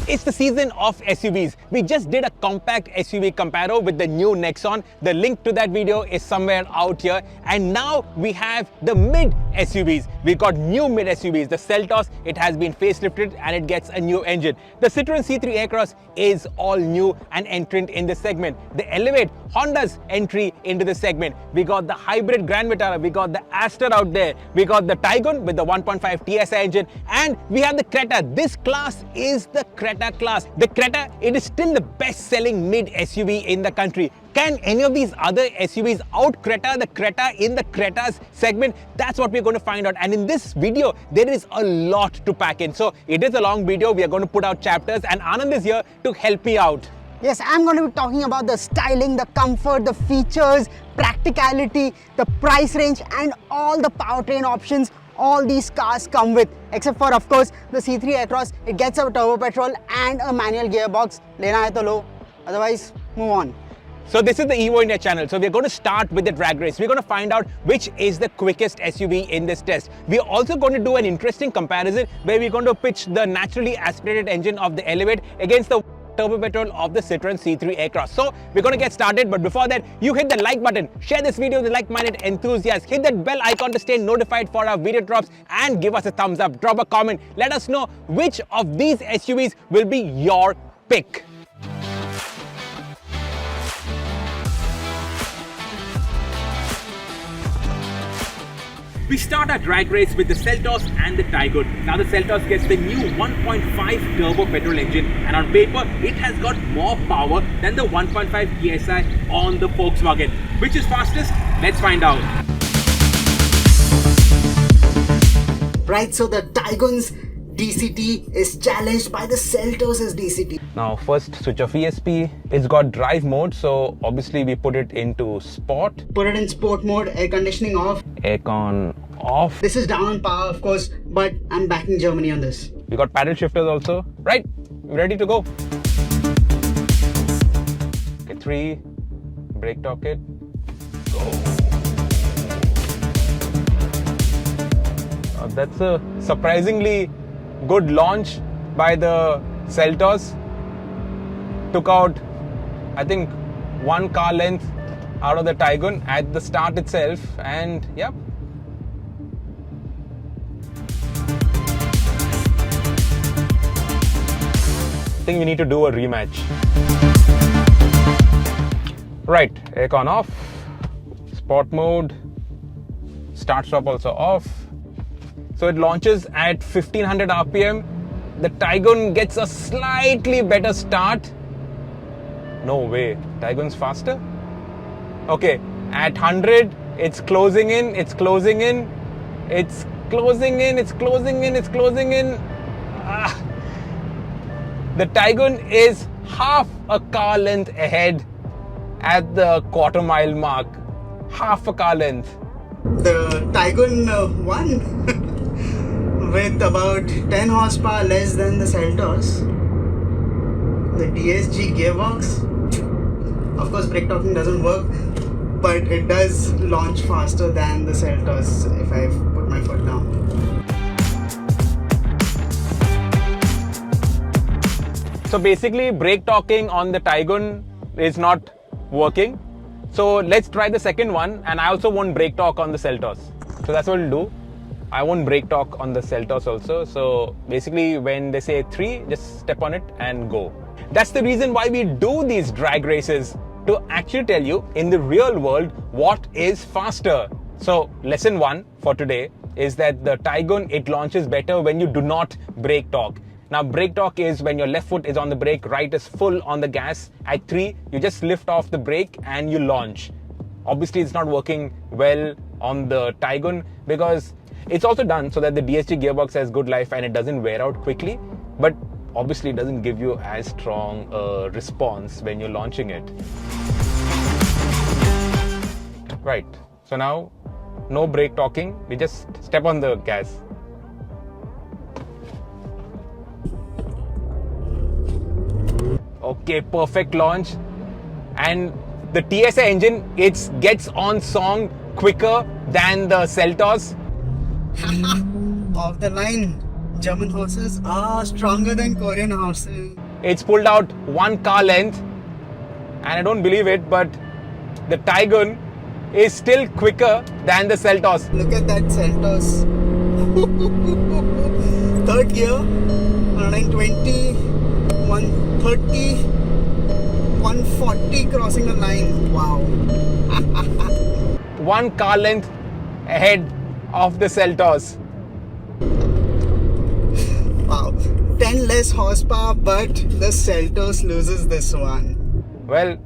It's the season of SUVs. We just did a compact SUV comparo with the new Nexon. The link to that video is somewhere out here. And now we have the mid SUVs. We've got new mid SUVs. The Seltos, it has been facelifted and it gets a new engine. The Citroen C3 Aircross is all new and entrant in the segment. The Elevate, Honda's entry into the segment. We got the hybrid Grand Vitara. We got the Astor out there. We got the Taigun with the 1.5 TSI engine. And we have the Creta. This class is the Creta class. The Creta, it is still the best-selling mid SUV in the country. Can any of these other SUVs out Creta the Creta in the Creta's segment? That's what we're going to find out. And in this video, there is a lot to pack in. So it is a long video. We are going to put out chapters and Anand is here to help me out. Yes, I'm going to be talking about the styling, the comfort, the features, practicality, the price range and all the powertrain options all these cars come with, except for of course the C3 Aircross. It gets a turbo petrol and a manual gearbox. Lena hai to lo, otherwise move on. So this is the Evo India channel. So we're going to start with the drag race. We're going to find out which is the quickest SUV in this test. We're also going to do an interesting comparison where we're going to pitch the naturally aspirated engine of the Elevate against the turbo petrol of the Citroen C3 Aircross. So we're going to get started, but before that, you hit the like button, share this video with like-minded enthusiasts, hit that bell icon to stay notified for our video drops and give us a thumbs up, drop a comment, let us know which of these SUVs will be your pick. We start our drag race with the Seltos and the Taigun. Now the Seltos gets the new 1.5 turbo petrol engine and on paper it has got more power than the 1.5 TSI on the Volkswagen. Which is fastest? Let's find out. Right, so the Taigun's DCT is challenged by the Seltos' DCT. Now first switch off ESP. It's got drive mode, so obviously we put it into sport. Put it in sport mode, air conditioning off. Aircon off. This is down on power of course, but I'm backing Germany on this. We got paddle shifters also. Right, ready to go. Okay, 3, brake torque it, go. That's a surprisingly good launch by the Seltos. Took out, I think, 1 car length out of the Taigun at the start itself, and yep. I think we need to do a rematch. Right, aircon off, sport mode, start stop also off. So it launches at 1500 RPM. The Taigun gets a slightly better start. No way, Taigun's faster? Okay, at 100, it's closing in, it's closing in, it's closing in, it's closing in, it's closing in. The Taigun is half a car length ahead at the quarter mile mark. Half a car length. The Taigun won with about 10 horsepower less than the Seltos. The DSG gearbox, of course brake torquing doesn't work, but it does launch faster than the Seltos if I put my foot down. So basically brake torquing on the Taigun is not working. So let's try the second one, and I also won't brake torque on the Seltos. So that's what we'll do. I won't brake torque on the Seltos also. So basically when they say 3, just step on it and go. That's the reason why we do these drag races, to actually tell you in the real world what is faster. So lesson 1 for today is that the Taigun, it launches better when you do not brake torque. Now brake torque is when your left foot is on the brake, right is full on the gas. At 3, you just lift off the brake and you launch. Obviously it's not working well on the Taigun because it's also done so that the DSG gearbox has good life and it doesn't wear out quickly, but obviously it doesn't give you as strong a response when you're launching it. Right, so now no brake torquing, we just step on the gas. Okay, perfect launch. And the TSI engine, it gets on song quicker than the Seltos. Off the line. German horses are stronger than Korean horses. It's pulled out 1 car length, and I don't believe it, but the Taigun is still quicker than the Seltos. Look at that Seltos. Third gear, 120, 130, 140 crossing the line. Wow. 1 car length ahead of the Seltos. Wow. 10 less horsepower, but the Seltos loses this one. Well,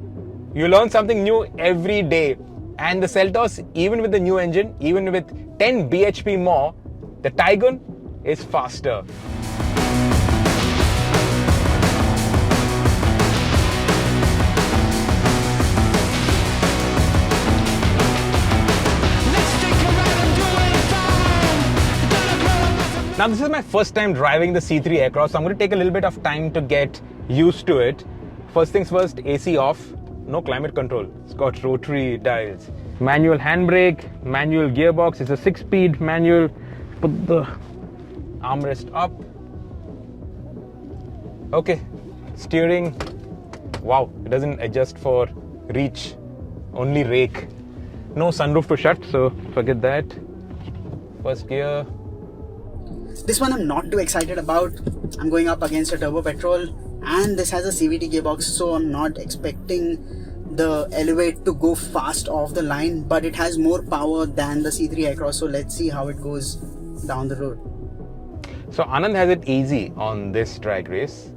you learn something new every day. And the Seltos, even with the new engine, even with 10 bhp more, the Taigun is faster. Now this is my first time driving the C3 Aircross, so I'm going to take a little bit of time to get used to it. First things first, AC off. No climate control. It's got rotary dials. Manual handbrake, manual gearbox. It's a 6-speed manual. Put the armrest up. Okay. Steering. Wow, it doesn't adjust for reach. Only rake. No sunroof to shut, so forget that. First gear. This one I'm not too excited about. I'm going up against a turbo petrol, and this has a CVT gearbox, so I'm not expecting the Elevate to go fast off the line, but it has more power than the C3 Aircross, so let's see how it goes down the road. So Anand has it easy on this drag race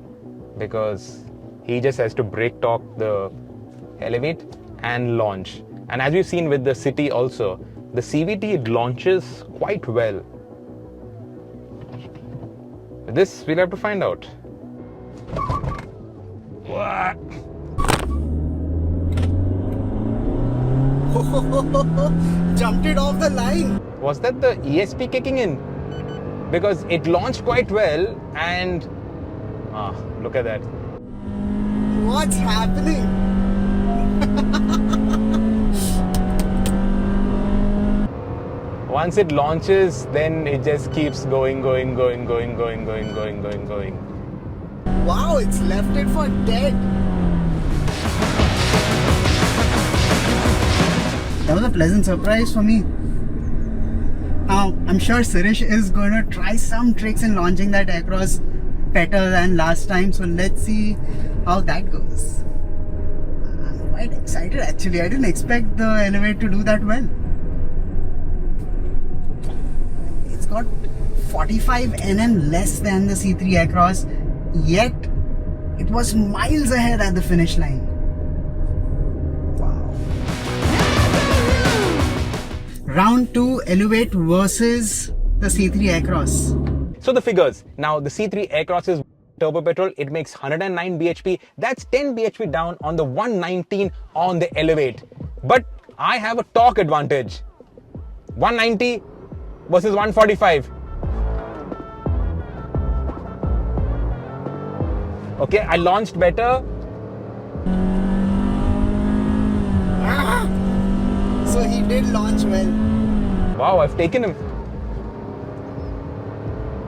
because he just has to brake torque the Elevate and launch. And as we've seen with the City also, the CVT, it launches quite well. This we'll have to find out. What? Jumped it off the line. Was that the ESP kicking in? Because it launched quite well and look at that. What's happening? Once it launches, then it just keeps going. Wow, it's left it for dead. That was a pleasant surprise for me. Now, I'm sure Sirish is going to try some tricks in launching that Aircross better than last time. So let's see how that goes. I'm quite excited actually. I didn't expect the Elevate to do that well. It's got 45 Nm less than the C3 Aircross, yet it was miles ahead at the finish line. Wow. Round 2, Elevate versus the C3 Aircross. So the figures. Now the C3 Aircross is turbo petrol. It makes 109 bhp. That's 10 bhp down on the 119 on the Elevate. But I have a torque advantage. 190 versus 145. Okay, I launched better. So he did launch well. Wow, I've taken him.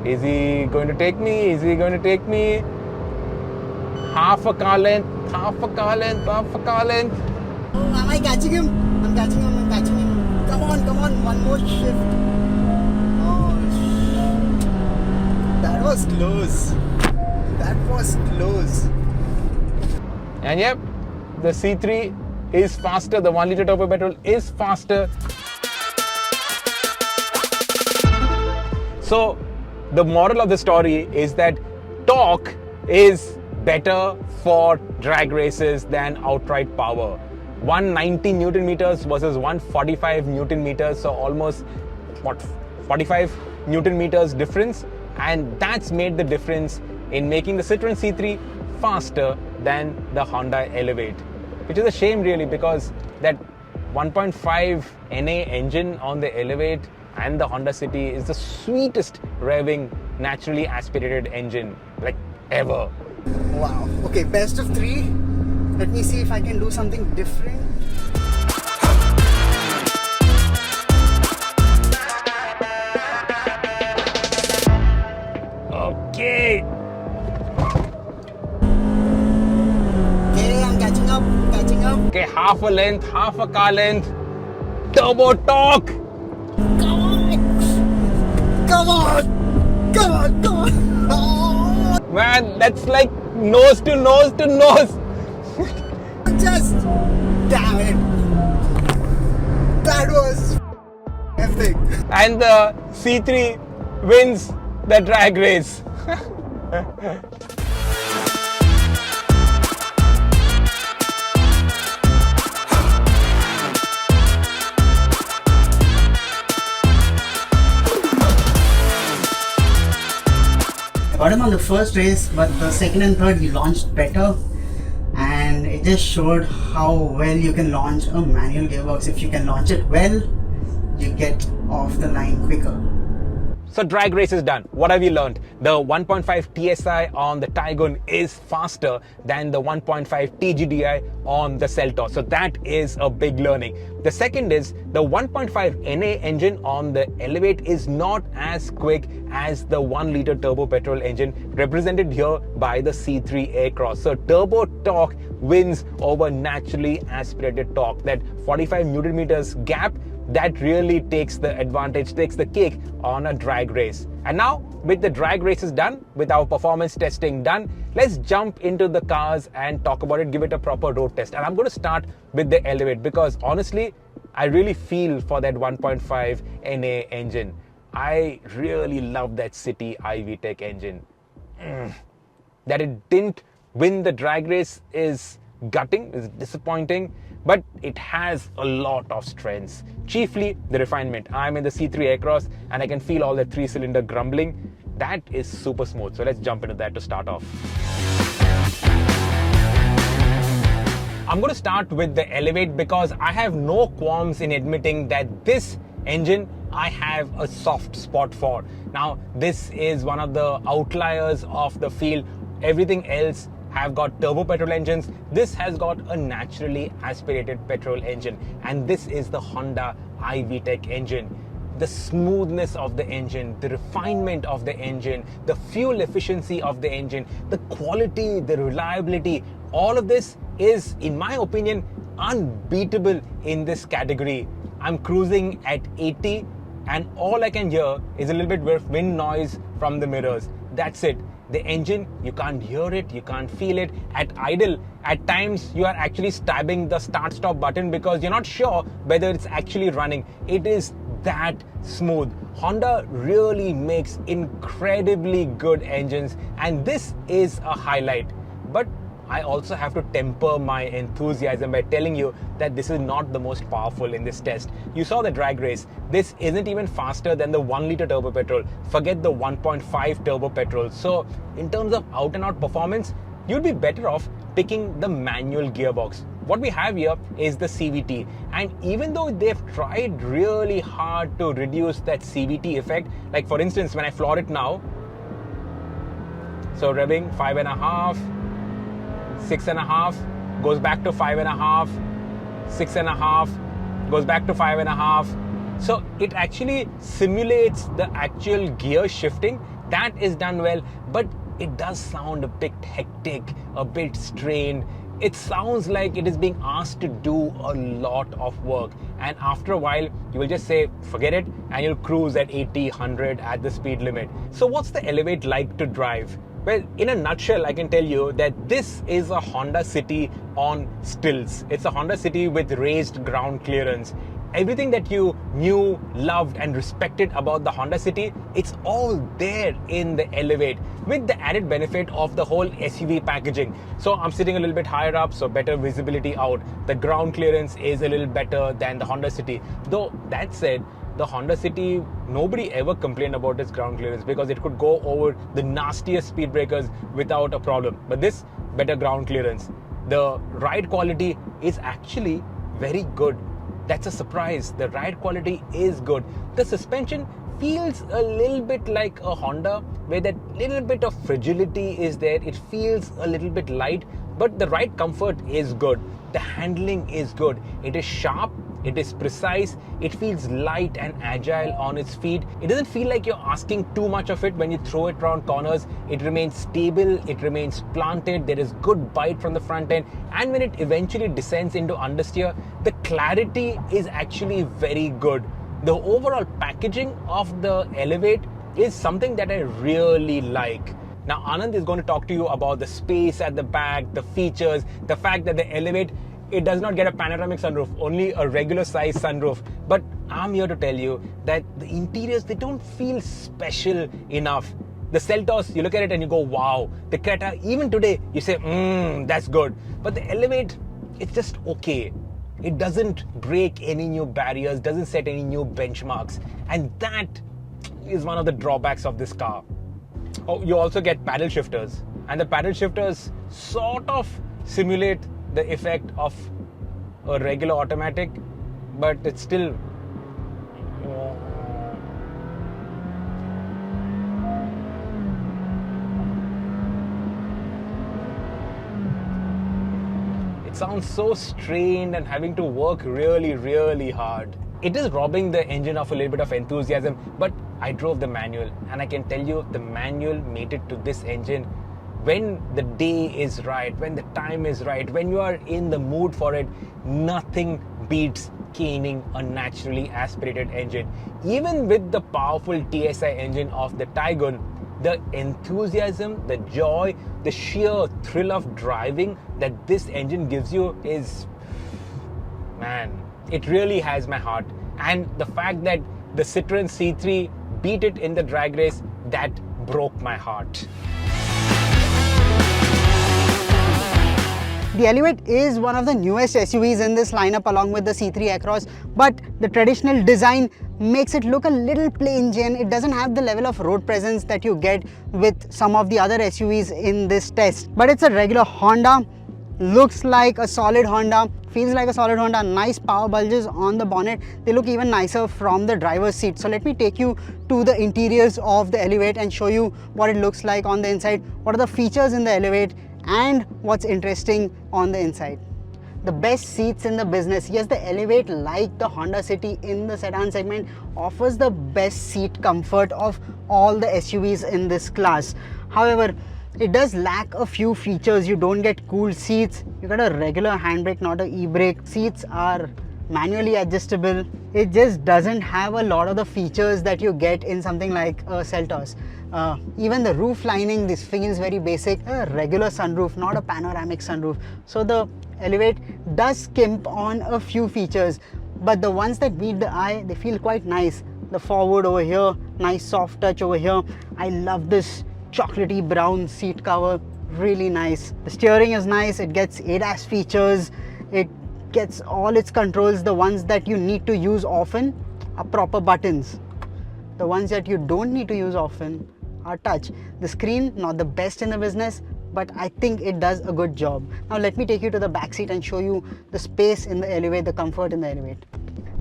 Is he going to take me? Is he going to take me? Half a car length, half a car length, half a car length. Oh, am I catching him? I'm catching him, I'm catching him. Come on, one more shift. Oh, that was close. That was close. And yep, the C3 is faster. The 1 litre turbo petrol is faster. So the moral of the story is that torque is better for drag races than outright power. 190 Newton meters versus 145 Newton meters, so almost 45 Newton meters difference, and that's made the difference in making the Citroen C3 faster than the Hyundai Elevate, which is a shame really, because that 1.5 NA engine on the Elevate and the Honda City is the sweetest revving naturally aspirated engine like ever. Wow. Okay, best of 3. Let me see if I can do something different. half a length, half a car length. Turbo torque. Come on! Come on! Come on! Come on! Oh, Man, that's like nose to nose to nose. just damn it! That was epic. And the C3 wins the drag race. Got him on the first race, but the second and third he launched better, and it just showed how well you can launch a manual gearbox. If you can launch it well, you get off the line quicker. So drag race is done. What have we learned? The 1.5 TSI on the Taigun is faster than the 1.5 TGDI on the Seltos. So that is a big learning. The second is the 1.5 NA engine on the Elevate is not as quick as the 1 liter turbo petrol engine represented here by the C3 Aircross. So turbo torque wins over naturally aspirated torque. That 45 Newton meters gap, that really takes the advantage, takes the cake on a drag race. And now, with the drag races done, with our performance testing done, let's jump into the cars and talk about it, give it a proper road test. And I'm going to start with the Elevate because honestly, I really feel for that 1.5 NA engine. I really love that City iVTEC engine. That it didn't win the drag race is gutting, is disappointing, but it has a lot of strengths, chiefly the refinement. I'm in the C3 Aircross and I can feel all the 3-cylinder grumbling. That is super smooth. So let's jump into that to start off. I'm going to start with the Elevate because I have no qualms in admitting that this engine I have a soft spot for. Now, this is one of the outliers of the field. Everything else have got turbo petrol engines. This has got a naturally aspirated petrol engine, and this is the Honda iVTEC engine. The smoothness of the engine, the refinement of the engine, the fuel efficiency of the engine, the quality, the reliability, all of this is, in my opinion, unbeatable in this category. I'm cruising at 80 and all I can hear is a little bit of wind noise from the mirrors. That's it. The engine, you can't hear it, you can't feel it. At idle, at times you are actually stabbing the start-stop button because you're not sure whether it's actually running. It is that smooth. Honda really makes incredibly good engines, and this is a highlight. But I also have to temper my enthusiasm by telling you that this is not the most powerful in this test. You saw the drag race. This isn't even faster than the 1 liter turbo petrol. Forget the 1.5 turbo petrol. So in terms of out and out performance, you'd be better off picking the manual gearbox. What we have here is the CVT. And even though they've tried really hard to reduce that CVT effect, like for instance, when I floor it now, so revving 5.5, 6.5, goes back to 5.5, 6.5, goes back to 5.5. So it actually simulates the actual gear shifting. That is done well, but it does sound a bit hectic, a bit strained. It sounds like it is being asked to do a lot of work. And after a while, you will just say, forget it, and you'll cruise at 80, 100 at the speed limit. So what's the Elevate like to drive? Well, in a nutshell, I can tell you that this is a Honda City on stilts. It's a Honda City with raised ground clearance. Everything that you knew, loved and respected about the Honda City, it's all there in the Elevate with the added benefit of the whole SUV packaging. So I'm sitting a little bit higher up, so better visibility out. The ground clearance is a little better than the Honda City. Though that said, the Honda City, nobody ever complained about its ground clearance because it could go over the nastiest speed breakers without a problem. But this, better ground clearance. The ride quality is actually very good. That's a surprise. The ride quality is good. The suspension feels a little bit like a Honda, where that little bit of fragility is there. It feels a little bit light, but the ride comfort is good. The handling is good. It is sharp It is precise, it feels light and agile on its feet. It doesn't feel like you're asking too much of it when you throw it around corners. It remains stable, it remains planted, there is good bite from the front end, and when it eventually descends into understeer, the clarity is actually very good. The overall packaging of the Elevate is something that I really like. Now Anand is going to talk to you about the space at the back, the features, the fact that the Elevate, it does not get a panoramic sunroof, only a regular size sunroof. But I'm here to tell you that the interiors, they don't feel special enough. The Seltos, you look at it and you go, wow. The Creta, even today, you say, that's good. But the Elevate, it's just okay. It doesn't break any new barriers, doesn't set any new benchmarks. And that is one of the drawbacks of this car. Oh, you also get paddle shifters. And the paddle shifters sort of simulate the effect of a regular automatic, but it's still it sounds so strained and having to work really hard. It is robbing the engine of a little bit of enthusiasm, but I drove the manual and I can tell you the manual made it to this engine. When the day is right, when the time is right, when you are in the mood for it, nothing beats caning a naturally aspirated engine. Even with the powerful TSI engine of the Taigun, the enthusiasm, the joy, the sheer thrill of driving that this engine gives you is, man, it really has my heart. And the fact that the Citroen C3 beat it in the drag race, that broke my heart. The Elevate is one of the newest SUVs in this lineup along with the C3 Aircross, but the traditional design makes it look a little plain Jane. It doesn't have the level of road presence that you get with some of the other SUVs in this test. But it's a regular Honda, looks like a solid Honda, feels like a solid Honda, nice power bulges on the bonnet. They look even nicer from the driver's seat. So let me take you to the interiors of the Elevate and show you what it looks like on the inside, what are the features in the Elevate, and what's interesting on the inside. The best seats in the business. Yes, the Elevate, like the Honda City in the sedan segment, offers the best seat comfort of all the SUVs in this class. However, it does lack a few features. You don't get cooled seats. You got a regular handbrake, not an e-brake. Seats are manually adjustable. It just doesn't have a lot of the features that you get in something like a Seltos. Even the roof lining, this feels very basic. A regular sunroof, not a panoramic sunroof. So the Elevate does skimp on a few features, but the ones that meet the eye, they feel quite nice. The forward over here, nice soft touch over here. I love this chocolatey brown seat cover, really nice. The steering is nice. It gets ADAS features. It gets all its controls. The ones that you need to use often are proper buttons. The ones that you don't need to use often are touch. The screen, not the best in the business, but I think it does a good job. Now let me take you to the back seat and show you the space in the Elevate, the comfort in the Elevate.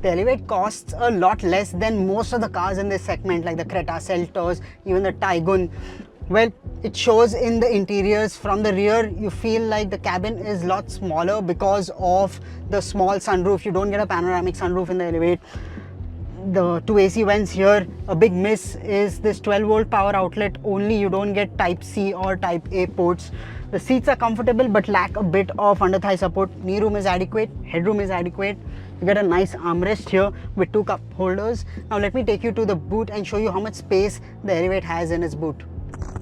The Elevate costs a lot less than most of the cars in this segment, like the Creta, Seltos, even the Taigun. Well, it shows in the interiors. From the rear, you feel like the cabin is a lot smaller because of the small sunroof. You don't get a panoramic sunroof in the Elevate. The two AC vents here, a big miss is this 12-volt power outlet only. You don't get Type C or Type A ports. The seats are comfortable but lack a bit of under-thigh support. Knee room is adequate, headroom is adequate. You get a nice armrest here with two cup holders. Now let me take you to the boot and show you how much space the Elevate has in its boot.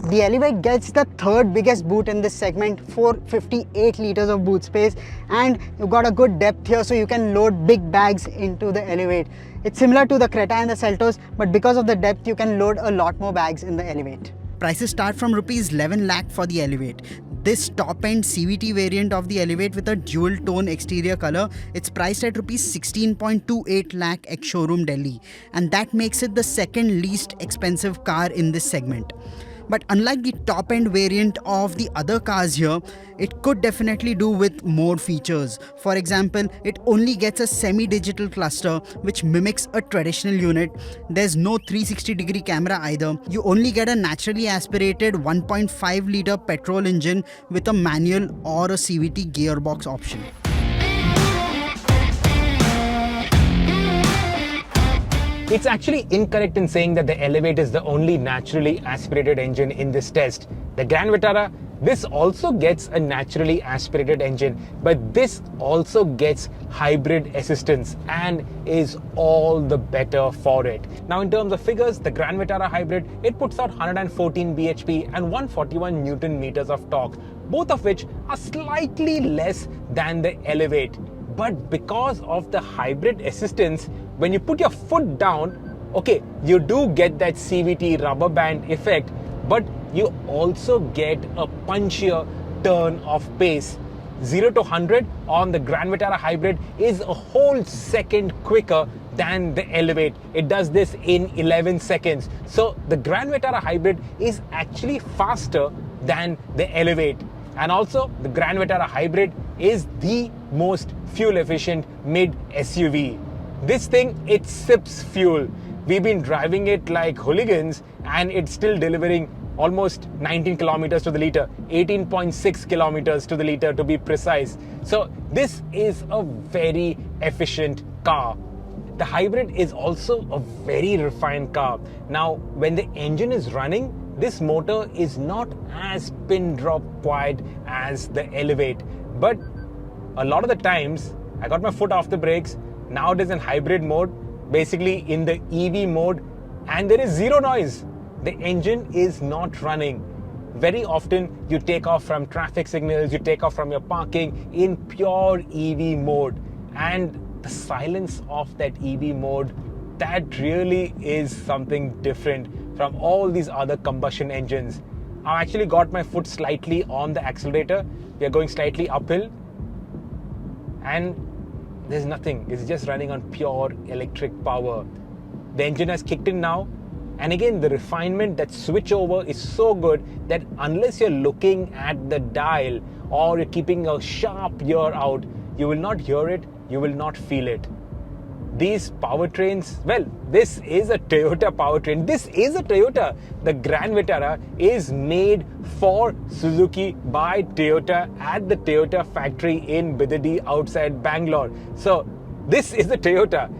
The Elevate gets the third biggest boot in this segment, 458 liters of boot space, and you've got a good depth here, so you can load big bags into the Elevate. It's similar to the Creta and the Seltos, but because of the depth, you can load a lot more bags in the Elevate. Prices start from rupees 11 lakh for the Elevate. This top-end CVT variant of the Elevate with a dual-tone exterior color, it's priced at rupees 16.28 lakh ex-showroom Delhi, and that makes it the second least expensive car in this segment. But unlike the top-end variant of the other cars here, it could definitely do with more features. For example, it only gets a semi-digital cluster which mimics a traditional unit. There's no 360-degree camera either. You only get a naturally aspirated 1.5-litre petrol engine with a manual or a CVT gearbox option. It's actually incorrect in saying that the Elevate is the only naturally aspirated engine in this test. The Grand Vitara, this also gets a naturally aspirated engine, but this also gets hybrid assistance and is all the better for it. Now in terms of figures, the Grand Vitara hybrid, it puts out 114 bhp and 141 Newton meters of torque, both of which are slightly less than the Elevate. But because of the hybrid assistance, when you put your foot down, okay, you do get that CVT rubber band effect, but you also get a punchier turn of pace. 0 to 100 on the Grand Vitara hybrid is a whole second quicker than the Elevate. It does this in 11 seconds. So the Grand Vitara hybrid is actually faster than the Elevate. And also the Grand Vitara hybrid is the most fuel efficient mid SUV. This thing, it sips fuel. We've been driving it like hooligans and it's still delivering almost 19 kilometers to the liter, 18.6 kilometers to the liter to be precise. So this is a very efficient car. The hybrid is also a very refined car. Now, when the engine is running, this motor is not as pin drop quiet as the Elevate. But a lot of the times, I got my foot off the brakes. Now it is in hybrid mode, basically in the EV mode, and there is zero noise. The engine is not running. Very often you take off from traffic signals, you take off from your parking in pure EV mode, and the silence of that EV mode, that really is something different from all these other combustion engines. I actually got my foot slightly on the accelerator. We are going slightly uphill and there's nothing. It's just running on pure electric power. The engine has kicked in now. And again, the refinement, that switch over is so good that unless you're looking at the dial or you're keeping a sharp ear out, you will not hear it, you will not feel it. These powertrains, well, this is a Toyota powertrain. This is a Toyota. The Grand Vitara is made for Suzuki by Toyota at the Toyota factory in Bidadi outside Bangalore. So this is a Toyota.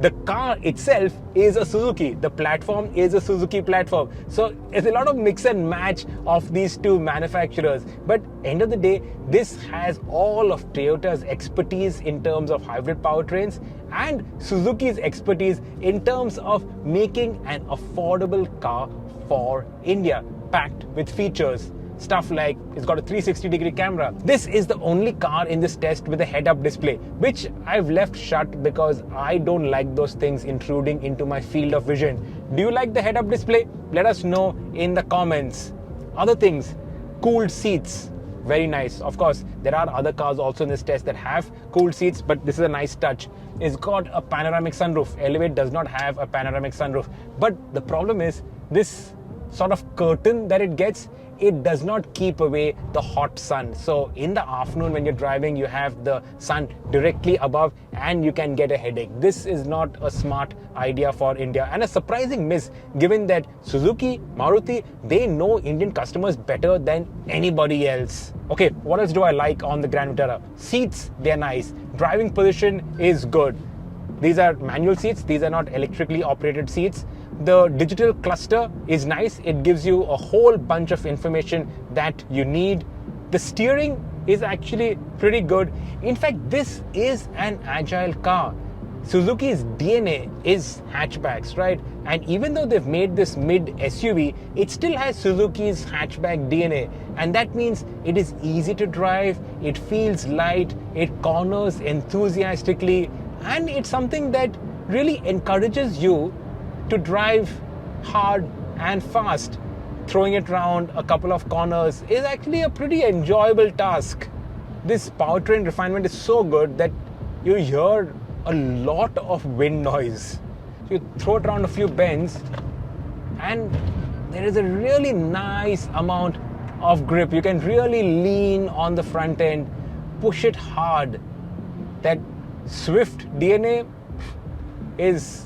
The car itself is a Suzuki. The platform is a Suzuki platform. So it's a lot of mix and match of these two manufacturers. But end of the day, this has all of Toyota's expertise in terms of hybrid powertrains and Suzuki's expertise in terms of making an affordable car for India, packed with features. Stuff like it's got a 360-degree camera. This is the only car in this test with a head-up display, which I've left shut because I don't like those things intruding into my field of vision. Do you like the head-up display? Let us know in the comments. Other things, cooled seats, very nice. Of course, there are other cars also in this test that have cooled seats, but this is a nice touch. It's got a panoramic sunroof. Elevate does not have a panoramic sunroof. But the problem is this sort of curtain that it gets, it does not keep away the hot sun. So in the afternoon when you're driving, you have the sun directly above and you can get a headache. This is not a smart idea for India and a surprising miss given that Suzuki, Maruti, they know Indian customers better than anybody else. Okay, what else do I like on the Grand Vitara? Seats, they're nice. Driving position is good. These are manual seats, these are not electrically operated seats. The digital cluster is nice. It gives you a whole bunch of information that you need. The steering is actually pretty good. In fact, this is an agile car. Suzuki's DNA is hatchbacks, right? And even though they've made this mid SUV, it still has Suzuki's hatchback DNA. And that means it is easy to drive, it feels light, it corners enthusiastically, and it's something that really encourages you to drive hard and fast. Throwing it around a couple of corners is actually a pretty enjoyable task. This powertrain refinement is so good that you hear a lot of wind noise. You throw it around a few bends and there is a really nice amount of grip. You can really lean on the front end, push it hard. That Swift DNA is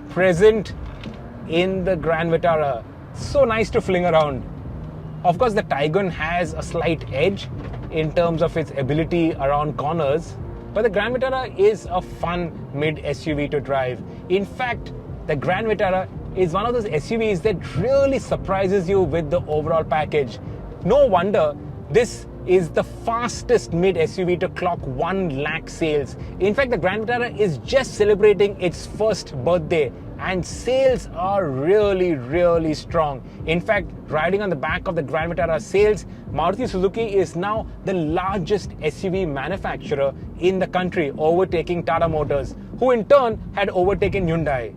present in the Grand Vitara. So nice to fling around. Of course, the Taigun has a slight edge in terms of its ability around corners, But the Grand Vitara is a fun mid SUV to drive. In fact, the Grand Vitara is one of those SUVs that really surprises you with the overall package. No wonder this is the fastest mid SUV to clock 1 lakh sales. In fact, the Grand Vitara is just celebrating its first birthday and sales are really strong. In fact, riding on the back of the Grand Vitara sales, Maruti Suzuki is now the largest SUV manufacturer in the country, overtaking Tata Motors, who in turn had overtaken Hyundai.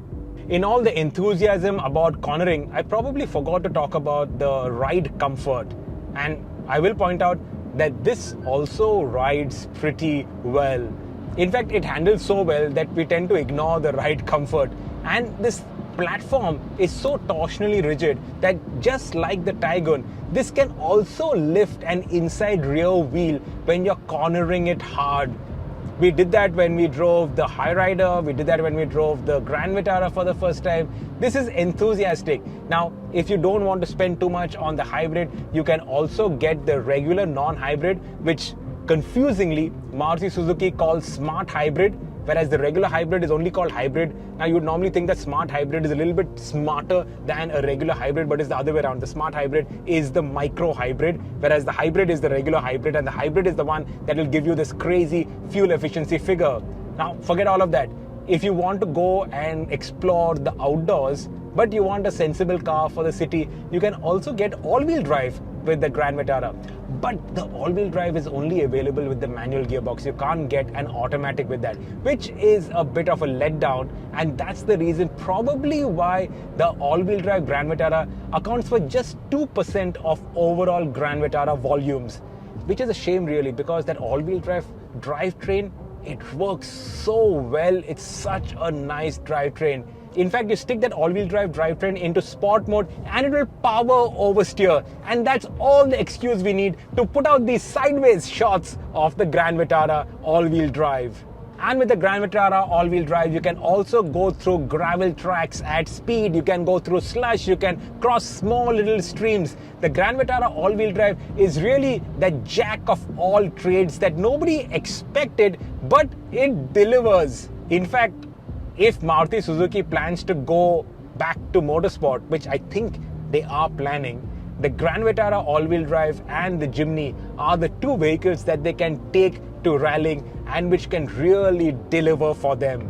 In all the enthusiasm about cornering, I probably forgot to talk about the ride comfort. And I will point out that this also rides pretty well. In fact, it handles so well that we tend to ignore the ride comfort. And this platform is so torsionally rigid that just like the Taigun, this can also lift an inside rear wheel when you're cornering it hard. We did that when we drove the Hyrider, we did that when we drove the Grand Vitara for the first time. This is enthusiastic. Now, if you don't want to spend too much on the hybrid, you can also get the regular non-hybrid, which confusingly Maruti Suzuki calls Smart Hybrid, whereas the regular hybrid is only called hybrid. Now, you would normally think that Smart Hybrid is a little bit smarter than a regular hybrid, but it's the other way around. The Smart Hybrid is the micro hybrid, whereas the hybrid is the regular hybrid, and the hybrid is the one that will give you this crazy fuel efficiency figure. Now, forget all of that. If you want to go and explore the outdoors, but you want a sensible car for the city, you can also get all-wheel drive with the Grand Vitara. But the all-wheel drive is only available with the manual gearbox. You can't get an automatic with that, which is a bit of a letdown, and that's the reason probably why the all-wheel drive Grand Vitara accounts for just 2% of overall Grand Vitara volumes, which is a shame really, because that all-wheel drive drivetrain, it works so well. It's such a nice drivetrain. In fact, you stick that all-wheel drive drivetrain into sport mode and it will power oversteer. And that's all the excuse we need to put out these sideways shots of the Grand Vitara all-wheel drive. And with the Grand Vitara all-wheel drive, you can also go through gravel tracks at speed. You can go through slush. You can cross small little streams. The Grand Vitara all-wheel drive is really the jack of all trades that nobody expected, but it delivers. In fact, if Maruti Suzuki plans to go back to motorsport, which I think they are planning, the Grand Vitara all-wheel drive and the Jimny are the two vehicles that they can take to rallying and which can really deliver for them.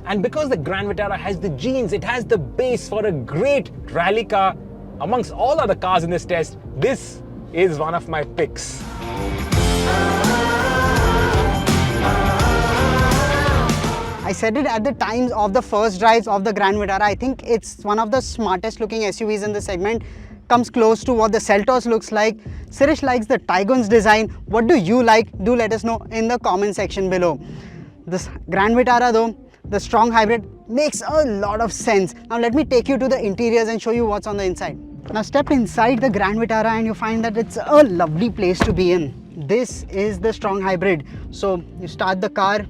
And because the Grand Vitara has the genes, it has the base for a great rally car. Amongst all other cars in this test, this is one of my picks. I said it at the times of the first drives of the Grand Vitara. I think it's one of the smartest looking SUVs in the segment. Comes close to what the Seltos looks like. Sirish likes the Taigun's design. What do you like? Do let us know in the comment section below. This Grand Vitara though, the strong hybrid, makes a lot of sense. Now let me take you to the interiors and show you what's on the inside. Now step inside the Grand Vitara and you find that it's a lovely place to be in. This is the strong hybrid. So you start the car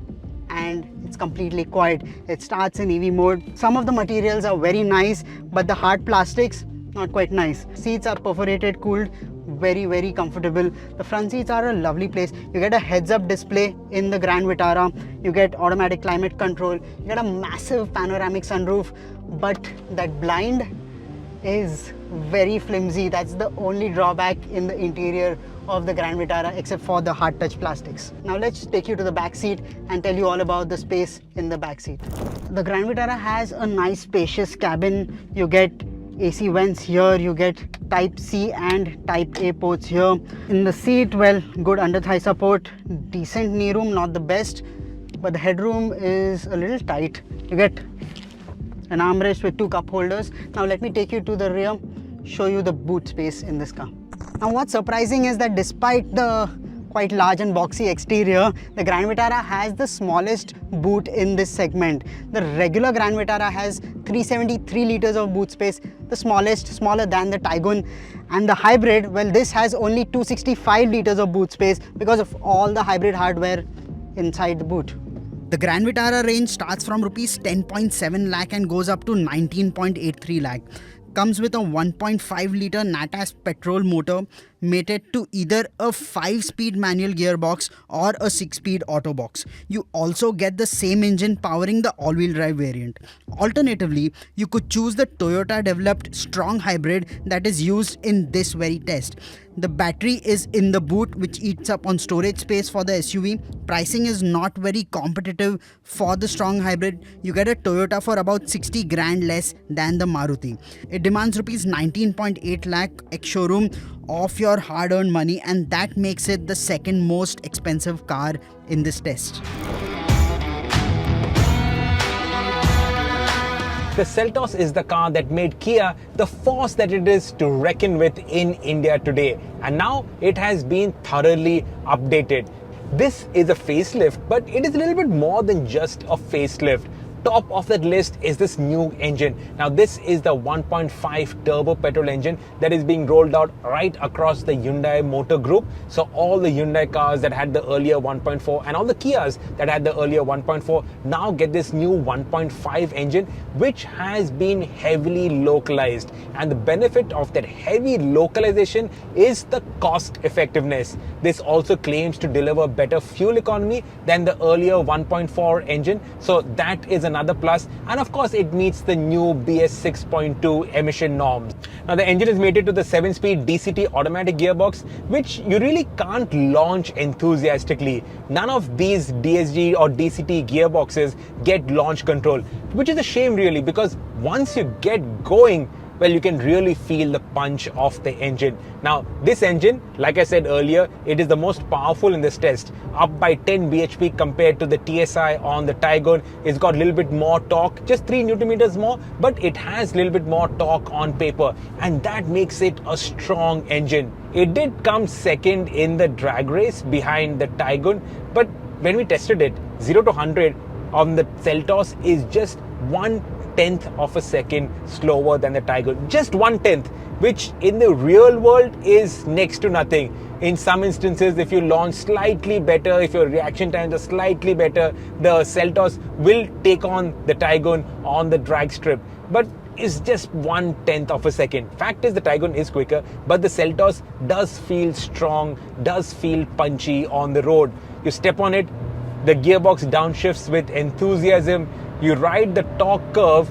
and it's completely quiet. It starts in EV mode. Some of the materials are very nice, but the hard plastics, not quite nice. Seats are perforated, cooled, very comfortable. The front seats are a lovely place. You get a heads-up display in the Grand Vitara. You get automatic climate control. You get a massive panoramic sunroof, but that blind is very flimsy. That's the only drawback in the interior of the Grand Vitara, except for the hard touch plastics. Now let's take you to the back seat and tell you all about the space in the back seat. The Grand Vitara has a nice spacious cabin. You get AC vents here, you get Type C and Type A ports here. In the seat, well, good under thigh support, decent knee room, not the best, but the headroom is a little tight. You get an armrest with 2 cup holders. Now let me take you to the rear, show you the boot space in this car. Now what's surprising is that despite the quite large and boxy exterior, the Grand Vitara has the smallest boot in this segment. The regular Grand Vitara has 373 liters of boot space, the smallest, smaller than the Taigun. And the hybrid, well, this has only 265 liters of boot space because of all the hybrid hardware inside the boot. The Grand Vitara range starts from rupees 10.7 lakh and goes up to 19.83 lakh. comes with a 1.5 litre Natas petrol motor mated to either a 5-speed manual gearbox or a 6-speed auto box. You also get the same engine powering the all-wheel drive variant. Alternatively, you could choose the Toyota developed strong hybrid that is used in this very test. The battery is in the boot, which eats up on storage space for the SUV. Pricing is not very competitive for the strong hybrid. You get a Toyota for about 60 grand less than the Maruti. It demands rupees 19.8 lakh ex-showroom of your hard-earned money, and that makes it the second most expensive car in this test. The Seltos is the car that made Kia the force that it is to reckon with in India today, and now it has been thoroughly updated. This is a facelift, but it is a little bit more than just a facelift. Top of that list is this new engine. Now this is the 1.5 turbo petrol engine that is being rolled out right across the Hyundai motor group. So all the Hyundai cars that had the earlier 1.4 and all the Kias that had the earlier 1.4 now get this new 1.5 engine, which has been heavily localized. And the benefit of that heavy localization is the cost effectiveness. This also claims to deliver better fuel economy than the earlier 1.4 engine. So that is another plus, and of course it meets the new BS 6.2 emission norms. Now the engine is mated to the 7-speed DCT automatic gearbox, which you really can't launch enthusiastically. None of these DSG or DCT gearboxes get launch control, which is a shame really, because once you get going, well, you can really feel the punch of the engine. Now, this engine, like I said earlier, it is the most powerful in this test, up by 10 bhp compared to the TSI on the Taigun. It's got a little bit more torque, just 3 Newton meters more, but it has a little bit more torque on paper, and that makes it a strong engine. It did come second in the drag race behind the Taigun, but when we tested it, 0 to 100 on the Seltos is just 1/10 of a second slower than the Taigun. Just 1/10, which in the real world is next to nothing. In some instances, if you launch slightly better, if your reaction times are slightly better, the Seltos will take on the Taigun on the drag strip. But it's just 1/10 of a second. Fact is, the Taigun is quicker, but the Seltos does feel strong, does feel punchy on the road. You step on it, the gearbox downshifts with enthusiasm. You ride the torque curve,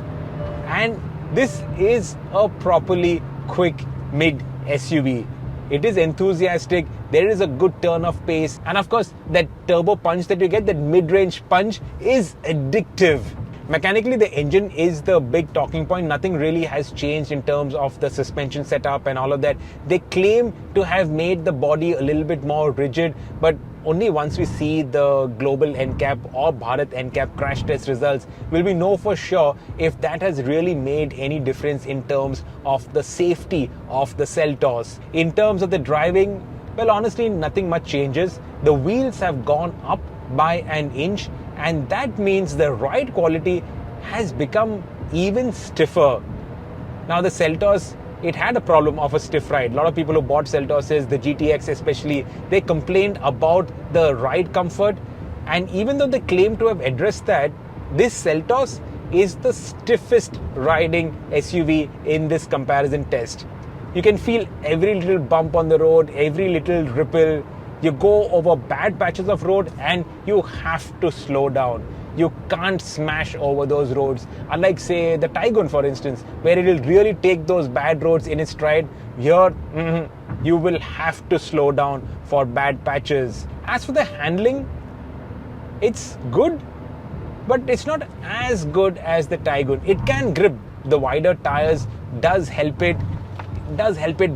and this is a properly quick mid SUV. It is enthusiastic, there is a good turn of pace, and of course that turbo punch that you get, that mid-range punch, is addictive. Mechanically, the engine is the big talking point. Nothing really has changed in terms of the suspension setup and all of that. They claim to have made the body a little bit more rigid, but only once we see the global NCAP or Bharat NCAP crash test results will we know for sure if that has really made any difference in terms of the safety of the Seltos. In terms of the driving, well, honestly, nothing much changes. The wheels have gone up by an inch, and that means the ride quality has become even stiffer. Now the Seltos, it had a problem of a stiff ride. A lot of people who bought Seltoses, the GTX especially, they complained about the ride comfort, and even though they claim to have addressed that, this Seltos is the stiffest riding SUV in this comparison test. You can feel every little bump on the road, every little ripple. You go over bad patches of road and you have to slow down. You can't smash over those roads. Unlike, say, the Taigun, for instance, where it will really take those bad roads in its stride, here you will have to slow down for bad patches. As for the handling, it's good, but it's not as good as the Taigun. It can grip. The wider tires does help it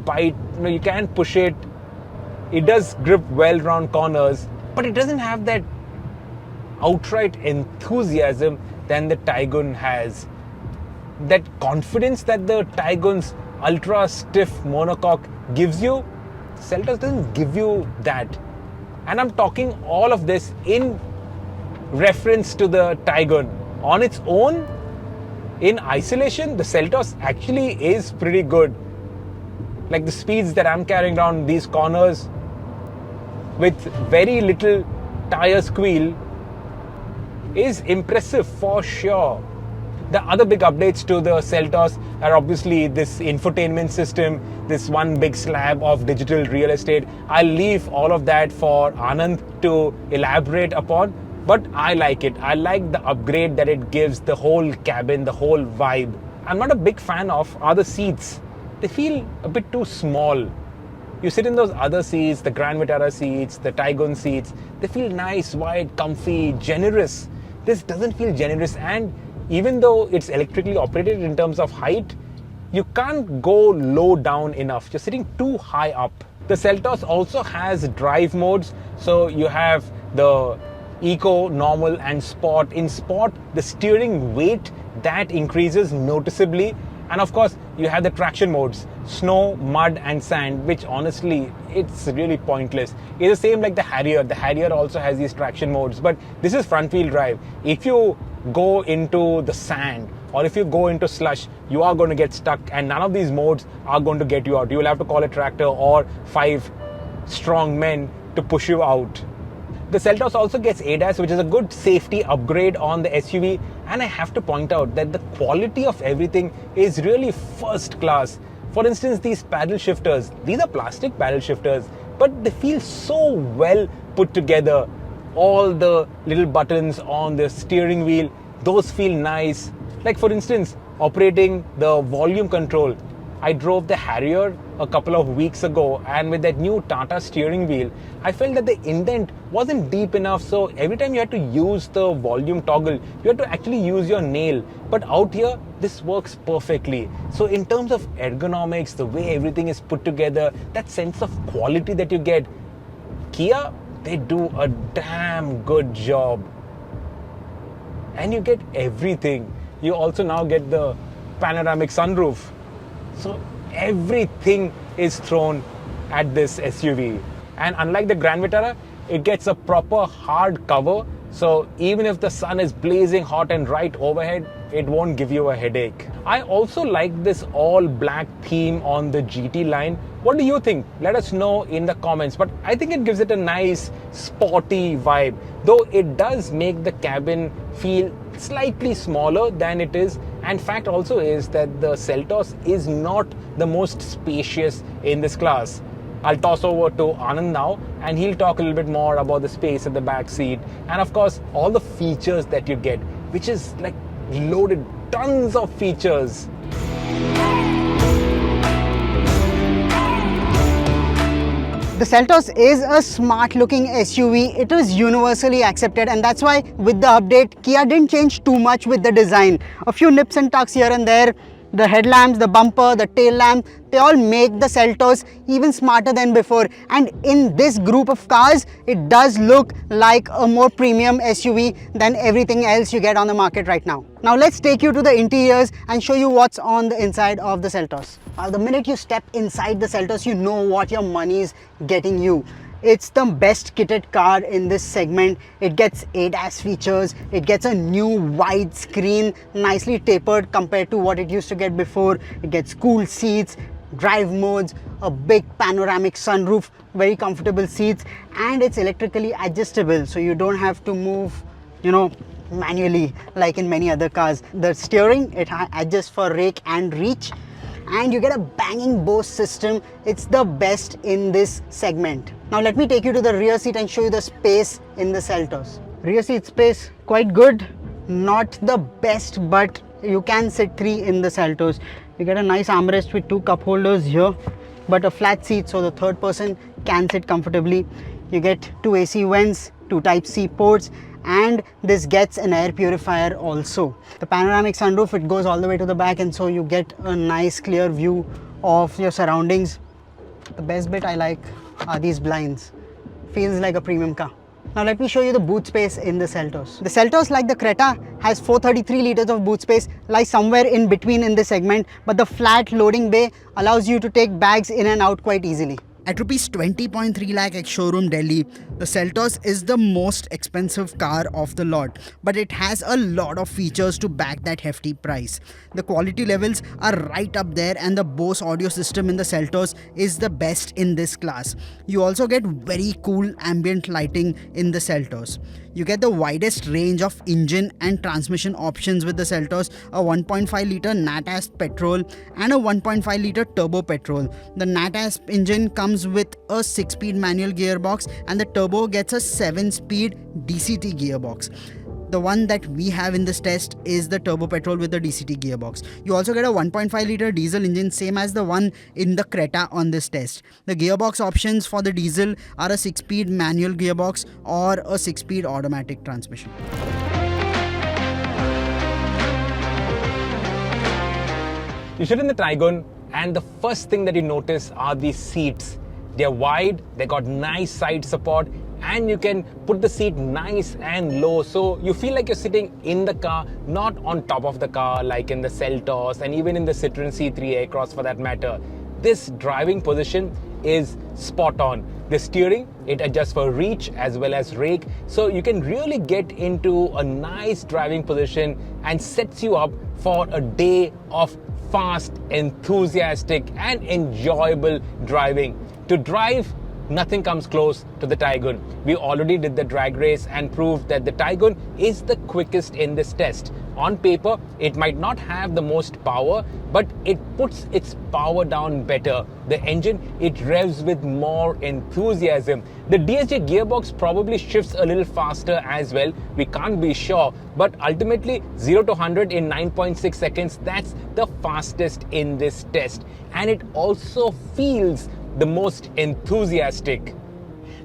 bite. You can push it. It does grip well around corners, but it doesn't have that outright enthusiasm than the Taigun has. That confidence that the Taigun's ultra stiff monocoque gives you, Seltos doesn't give you that. And I'm talking all of this in reference to the Taigun. On its own, in isolation, the Seltos actually is pretty good. Like the speeds that I'm carrying around these corners with very little tire squeal is impressive for sure. The other big updates to the Seltos are obviously this infotainment system, this one big slab of digital real estate. I'll leave all of that for Anand to elaborate upon, but I like it. I like the upgrade that it gives the whole cabin, the whole vibe. I'm not a big fan of are the seats. They feel a bit too small. You sit in those other seats, the Grand Vitara seats, the Taigun seats, they feel nice, wide, comfy, generous. This doesn't feel generous, and even though it's electrically operated in terms of height, you can't go low down enough. You're sitting too high up. The Seltos also has drive modes, so you have the Eco, Normal and Sport. In Sport, the steering weight that increases noticeably, and of course you have the traction modes, snow, mud and sand, which honestly it's really pointless. It's the same like the Harrier. The Harrier also has these traction modes, but this is front wheel drive. If you go into the sand or if you go into slush, you are going to get stuck, and none of these modes are going to get you out. You will have to call a tractor or 5 strong men to push you out. The Seltos also gets ADAS, which is a good safety upgrade on the SUV, and I have to point out that the quality of everything is really first class. For instance, these paddle shifters, these are plastic paddle shifters, but they feel so well put together. All the little buttons on the steering wheel, those feel nice. Like for instance, operating the volume control. I drove the Harrier a couple of weeks ago, and with that new Tata steering wheel, I felt that the indent wasn't deep enough, so every time you had to use the volume toggle, you had to actually use your nail. But out here, this works perfectly. So in terms of ergonomics, the way everything is put together, that sense of quality that you get, Kia, they do a damn good job. And you get everything. You also now get the panoramic sunroof. So everything is thrown at this SUV. And unlike the Grand Vitara, it gets a proper hard cover. So even if the sun is blazing hot and right overhead, it won't give you a headache. I also like this all black theme on the GT line. What do you think? Let us know in the comments. But I think it gives it a nice sporty vibe, though it does make the cabin feel slightly smaller than it is. And fact also is that the Seltos is not the most spacious in this class. I'll toss over to Anand now, and he'll talk a little bit more about the space at the back seat, and of course all the features that you get, which is like loaded, tons of features. The Seltos is a smart looking SUV. It is universally accepted, and that's why with the update, Kia didn't change too much with the design. A few nips and tucks here and there. The headlamps, the bumper, the tail lamp, they all make the Seltos even smarter than before. And in this group of cars, it does look like a more premium SUV than everything else you get on the market right now. Now let's take you to the interiors and show you what's on the inside of the Seltos. The minute you step inside the Seltos, you know what your money is getting you. It's the best kitted car in this segment. It gets ADAS features, it gets a new wide screen, nicely tapered compared to what it used to get before. It gets cooled seats, drive modes, a big panoramic sunroof, very comfortable seats, and it's electrically adjustable, so you don't have to move, manually like in many other cars. The steering, it adjusts for rake and reach, and you get a banging Bose system. It's the best in this segment. Now let me take you to the rear seat and show you the space in the Seltos. Rear seat space, quite good. Not the best, but you can sit 3 in the Seltos. You get a nice armrest with 2 cup holders here, but a flat seat so the third person can sit comfortably. You get 2 AC vents, 2 Type-C ports, and this gets an air purifier also. The panoramic sunroof, it goes all the way to the back, and so you get a nice clear view of your surroundings. The best bit I like are these blinds. Feels like a premium car. Now let me show you the boot space in the Seltos. The Seltos, like the Creta, has 433 liters of boot space, lies somewhere in between in this segment, but the flat loading bay allows you to take bags in and out quite easily. At rupees 20.3 lakh ex showroom Delhi, the Seltos is the most expensive car of the lot, but it has a lot of features to back that hefty price. The quality levels are right up there, and the Bose audio system in the Seltos is the best in this class. You also get very cool ambient lighting in the Seltos. You get the widest range of engine and transmission options with the Seltos, a 1.5 litre NatAs petrol and a 1.5 litre turbo petrol. The NatAs engine comes with a 6-speed manual gearbox, and the turbo gets a 7-speed DCT gearbox. The one that we have in this test is the turbo petrol with the DCT gearbox. You also get a 1.5 litre diesel engine, same as the one in the Creta on this test. The gearbox options for the diesel are a 6-speed manual gearbox or a 6-speed automatic transmission. You sit in the Taigun, and the first thing that you notice are these seats. They're wide, they got nice side support, and you can put the seat nice and low, so you feel like you're sitting in the car, not on top of the car like in the Seltos and even in the Citroen C3 Aircross for that matter. This driving position is spot on. The steering, it adjusts for reach as well as rake, so you can really get into a nice driving position and sets you up for a day of fast, enthusiastic and enjoyable driving. To drive, nothing comes close to the Taigun. We already did the drag race and proved that the Taigun is the quickest in this test. On paper, it might not have the most power, but it puts its power down better. The engine, it revs with more enthusiasm. The DSG gearbox probably shifts a little faster as well. We can't be sure, but ultimately 0 to 100 in 9.6 seconds, that's the fastest in this test. And it also feels the most enthusiastic.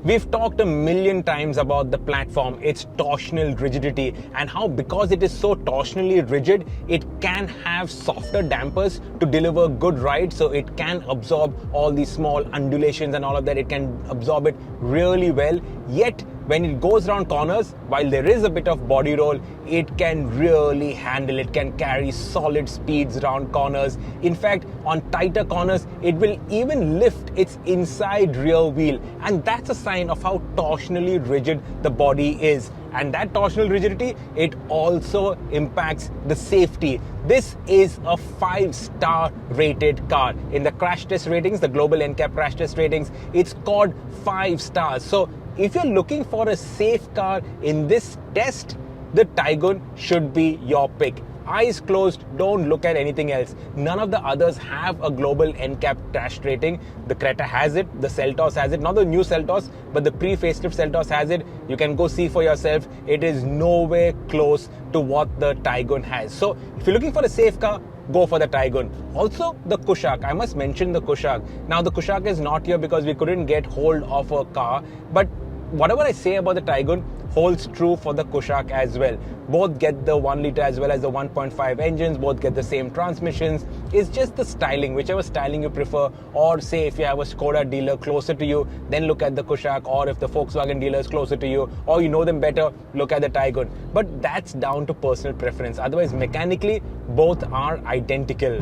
We've talked a million times about the platform, its torsional rigidity, and how because it is so torsionally rigid, it can have softer dampers to deliver good ride, so it can absorb all these small undulations and all of that. It can absorb it really well. Yet when it goes around corners, while there is a bit of body roll, it can really handle, it can carry solid speeds around corners. In fact, on tighter corners, it will even lift its inside rear wheel. And that's a sign of how torsionally rigid the body is. And that torsional rigidity, it also impacts the safety. This is a 5-star rated car. In the crash test ratings, the global NCAP crash test ratings, it's scored 5 stars. So if you're looking for a safe car in this test, the Taigun should be your pick. Eyes closed, don't look at anything else. None of the others have a global NCAP crash rating. The Creta has it, the Seltos has it, not the new Seltos, but the pre-facelift Seltos has it. You can go see for yourself. It is nowhere close to what the Taigun has. So if you're looking for a safe car, go for the Taigun. Also, the Kushaq. I must mention the Kushaq. Now, the Kushaq is not here because we couldn't get hold of a car, but whatever I say about the Taigun holds true for the Kushaq as well. Both get the 1 litre as well as the 1.5 engines, both get the same transmissions. It's just the styling, whichever styling you prefer, or say if you have a Skoda dealer closer to you, then look at the Kushaq, or if the Volkswagen dealer is closer to you, or you know them better, look at the Taigun. But that's down to personal preference. Otherwise, mechanically, both are identical.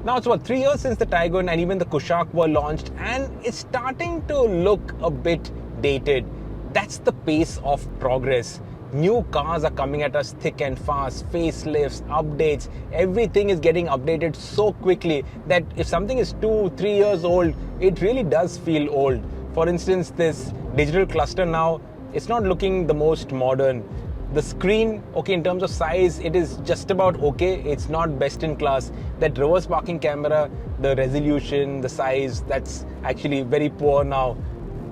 Now, it's 3 years since the Taigun and even the Kushaq were launched, and it's starting to look a bit dated. That's the pace of progress. New cars are coming at us thick and fast, facelifts, updates, everything is getting updated so quickly that if something is 2-3 years old, it really does feel old. For instance, this digital cluster now, it's not looking the most modern. The screen, okay, in terms of size, it is just about okay. It's not best in class. That reverse parking camera, the resolution, the size, that's actually very poor now.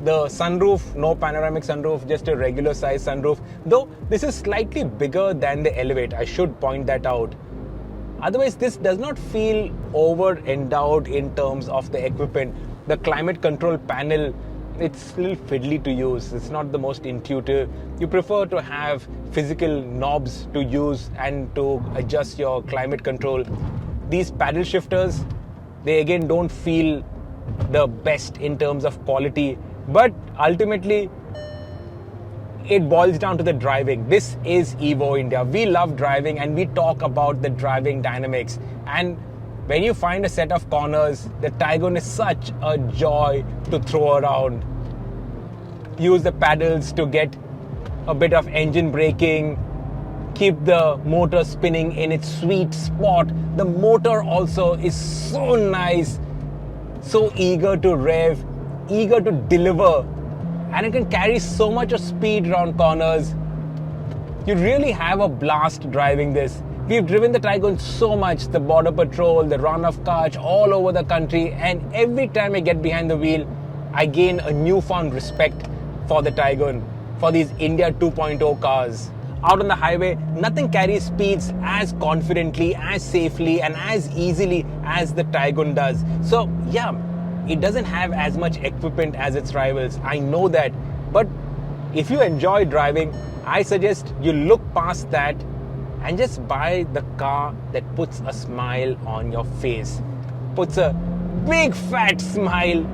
The sunroof, no panoramic sunroof, just a regular size sunroof. Though this is slightly bigger than the Elevate, I should point that out. Otherwise, this does not feel over-endowed in terms of the equipment. The climate control panel, it's a little fiddly to use. It's not the most intuitive. You prefer to have physical knobs to use and to adjust your climate control. These paddle shifters, they again don't feel the best in terms of quality. But ultimately, it boils down to the driving. This is Evo India. We love driving and we talk about the driving dynamics. And when you find a set of corners, the Taigun is such a joy to throw around. Use the paddles to get a bit of engine braking, keep the motor spinning in its sweet spot. The motor also is so nice, so eager to rev, eager to deliver, and it can carry so much of speed around corners. You really have a blast driving this. We've driven the Taigun so much, the border patrol, the run-off Kutch, all over the country, and every time I get behind the wheel, I gain a newfound respect for the Taigun, for these India 2.0 cars. Out on the highway, nothing carries speeds as confidently, as safely, and as easily as the Taigun does. So yeah, it doesn't have as much equipment as its rivals. I know that, but if you enjoy driving, I suggest you look past that and just buy the car that puts a smile on your face, puts a big fat smile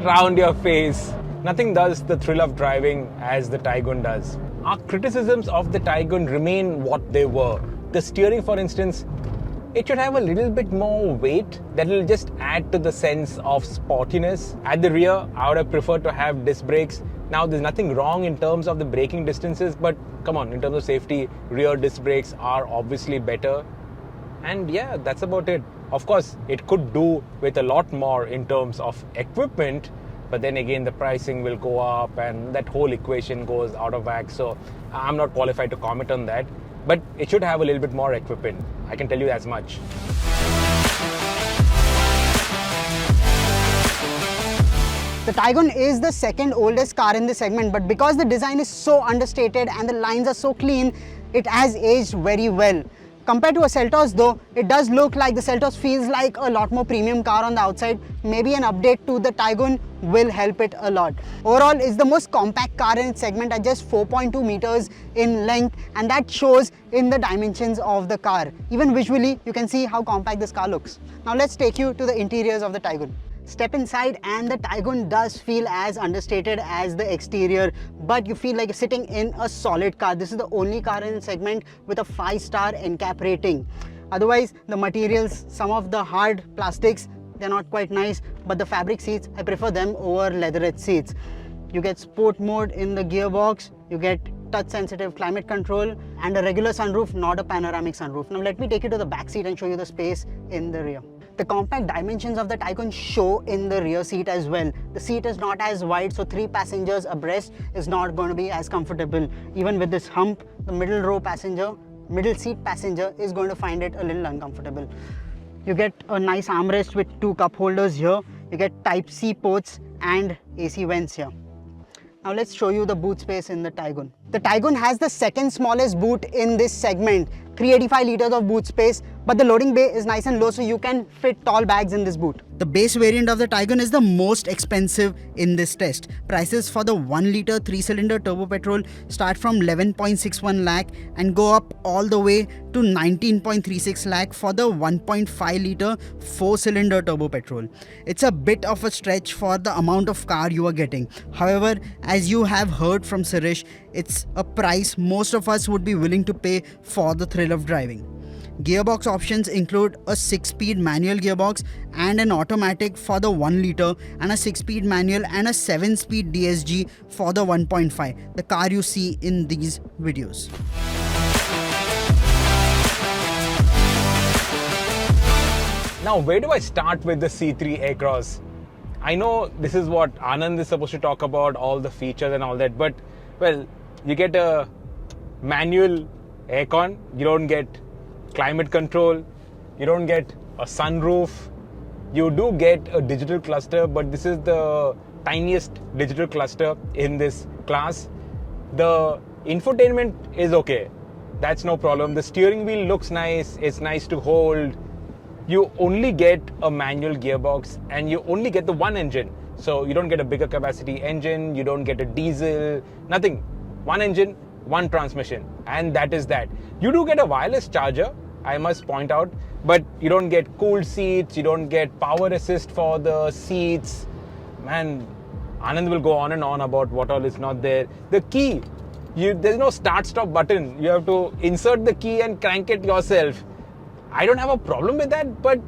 around your face. Nothing does the thrill of driving as the Taigun does. Our criticisms of the Taigun remain what they were. The steering, for instance, it should have a little bit more weight that will just add to the sense of sportiness. At the rear, I would have preferred to have disc brakes. Now, there's nothing wrong in terms of the braking distances, but come on, in terms of safety, rear disc brakes are obviously better. And yeah, that's about it. Of course, it could do with a lot more in terms of equipment, but then again, the pricing will go up and that whole equation goes out of whack. So I'm not qualified to comment on that, but it should have a little bit more equipment. I can tell you as much. The Taigun is the second oldest car in the segment, but because the design is so understated and the lines are so clean, it has aged very well. Compared to a Seltos though, it does look like the Seltos feels like a lot more premium car on the outside. Maybe an update to the Taigun will help it a lot. Overall, it's the most compact car in its segment at just 4.2 meters in length, and that shows in the dimensions of the car. Even visually, you can see how compact this car looks. Now let's take you to the interiors of the Taigun. Step inside and the Taigun does feel as understated as the exterior, but you feel like you're sitting in a solid car. This is the only car in the segment with a 5-star NCAP rating. Otherwise, the materials, some of the hard plastics, they're not quite nice, but the fabric seats, I prefer them over leatherette seats. You get sport mode in the gearbox, you get touch sensitive climate control, and a regular sunroof, not a panoramic sunroof. Now let me take you to the back seat and show you the space in the rear. The compact dimensions of the Taigun show in the rear seat as well. The seat is not as wide, so 3 passengers abreast is not going to be as comfortable. Even with this hump, the middle seat passenger is going to find it a little uncomfortable. You get a nice armrest with 2 cup holders here. You get Type-C ports and AC vents here. Now let's show you the boot space in the Taigun. The Taigun has the second smallest boot in this segment, 385 liters of boot space, but the loading bay is nice and low, so you can fit tall bags in this boot. The base variant of the Taigun is the most expensive in this test. Prices for the 1 liter 3-cylinder turbo petrol start from 11.61 lakh and go up all the way to 19.36 lakh for the 1.5 liter 4-cylinder turbo petrol. It's a bit of a stretch for the amount of car you are getting. However, as you have heard from Sirish, it's a price most of us would be willing to pay for the thrill of driving. Gearbox options include a 6-speed manual gearbox and an automatic for the 1 liter, and a 6-speed manual and a 7-speed DSG for the 1.5, the car you see in these videos. Now, where do I start with the C3 Aircross? I know this is what Anand is supposed to talk about, all the features and all that, but well, you get a manual aircon, you don't get climate control, you don't get a sunroof, you do get a digital cluster, but this is the tiniest digital cluster in this class. The infotainment is okay, that's no problem. The steering wheel looks nice, it's nice to hold. You only get a manual gearbox and you only get the one engine. So you don't get a bigger capacity engine, you don't get a diesel, nothing. One engine, one transmission, and that is that. You do get a wireless charger, I must point out, but you don't get cooled seats, you don't get power assist for the seats. Man, Anand will go on and on about what all is not there. The key, there's no start-stop button. You have to insert the key and crank it yourself. I don't have a problem with that, but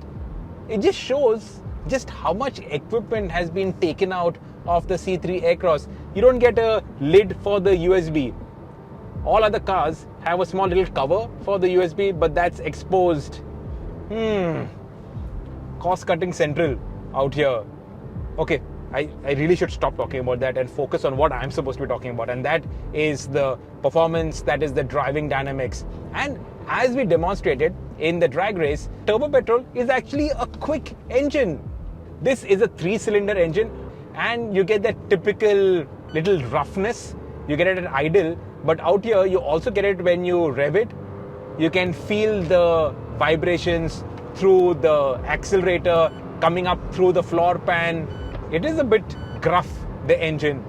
it just shows just how much equipment has been taken out of the C3 Aircross. You don't get a lid for the USB. All other cars have a small little cover for the USB, but that's exposed. Cost cutting central out here. Okay, I really should stop talking about that and focus on what I'm supposed to be talking about, and that is the performance, that is the driving dynamics. And as we demonstrated in the drag race, turbo petrol is actually a quick engine. This is a 3-cylinder engine, and you get that typical little roughness. You get it at idle, but out here you also get it when you rev it. You can feel the vibrations through the accelerator coming up through the floor pan. It is a bit gruff, the engine,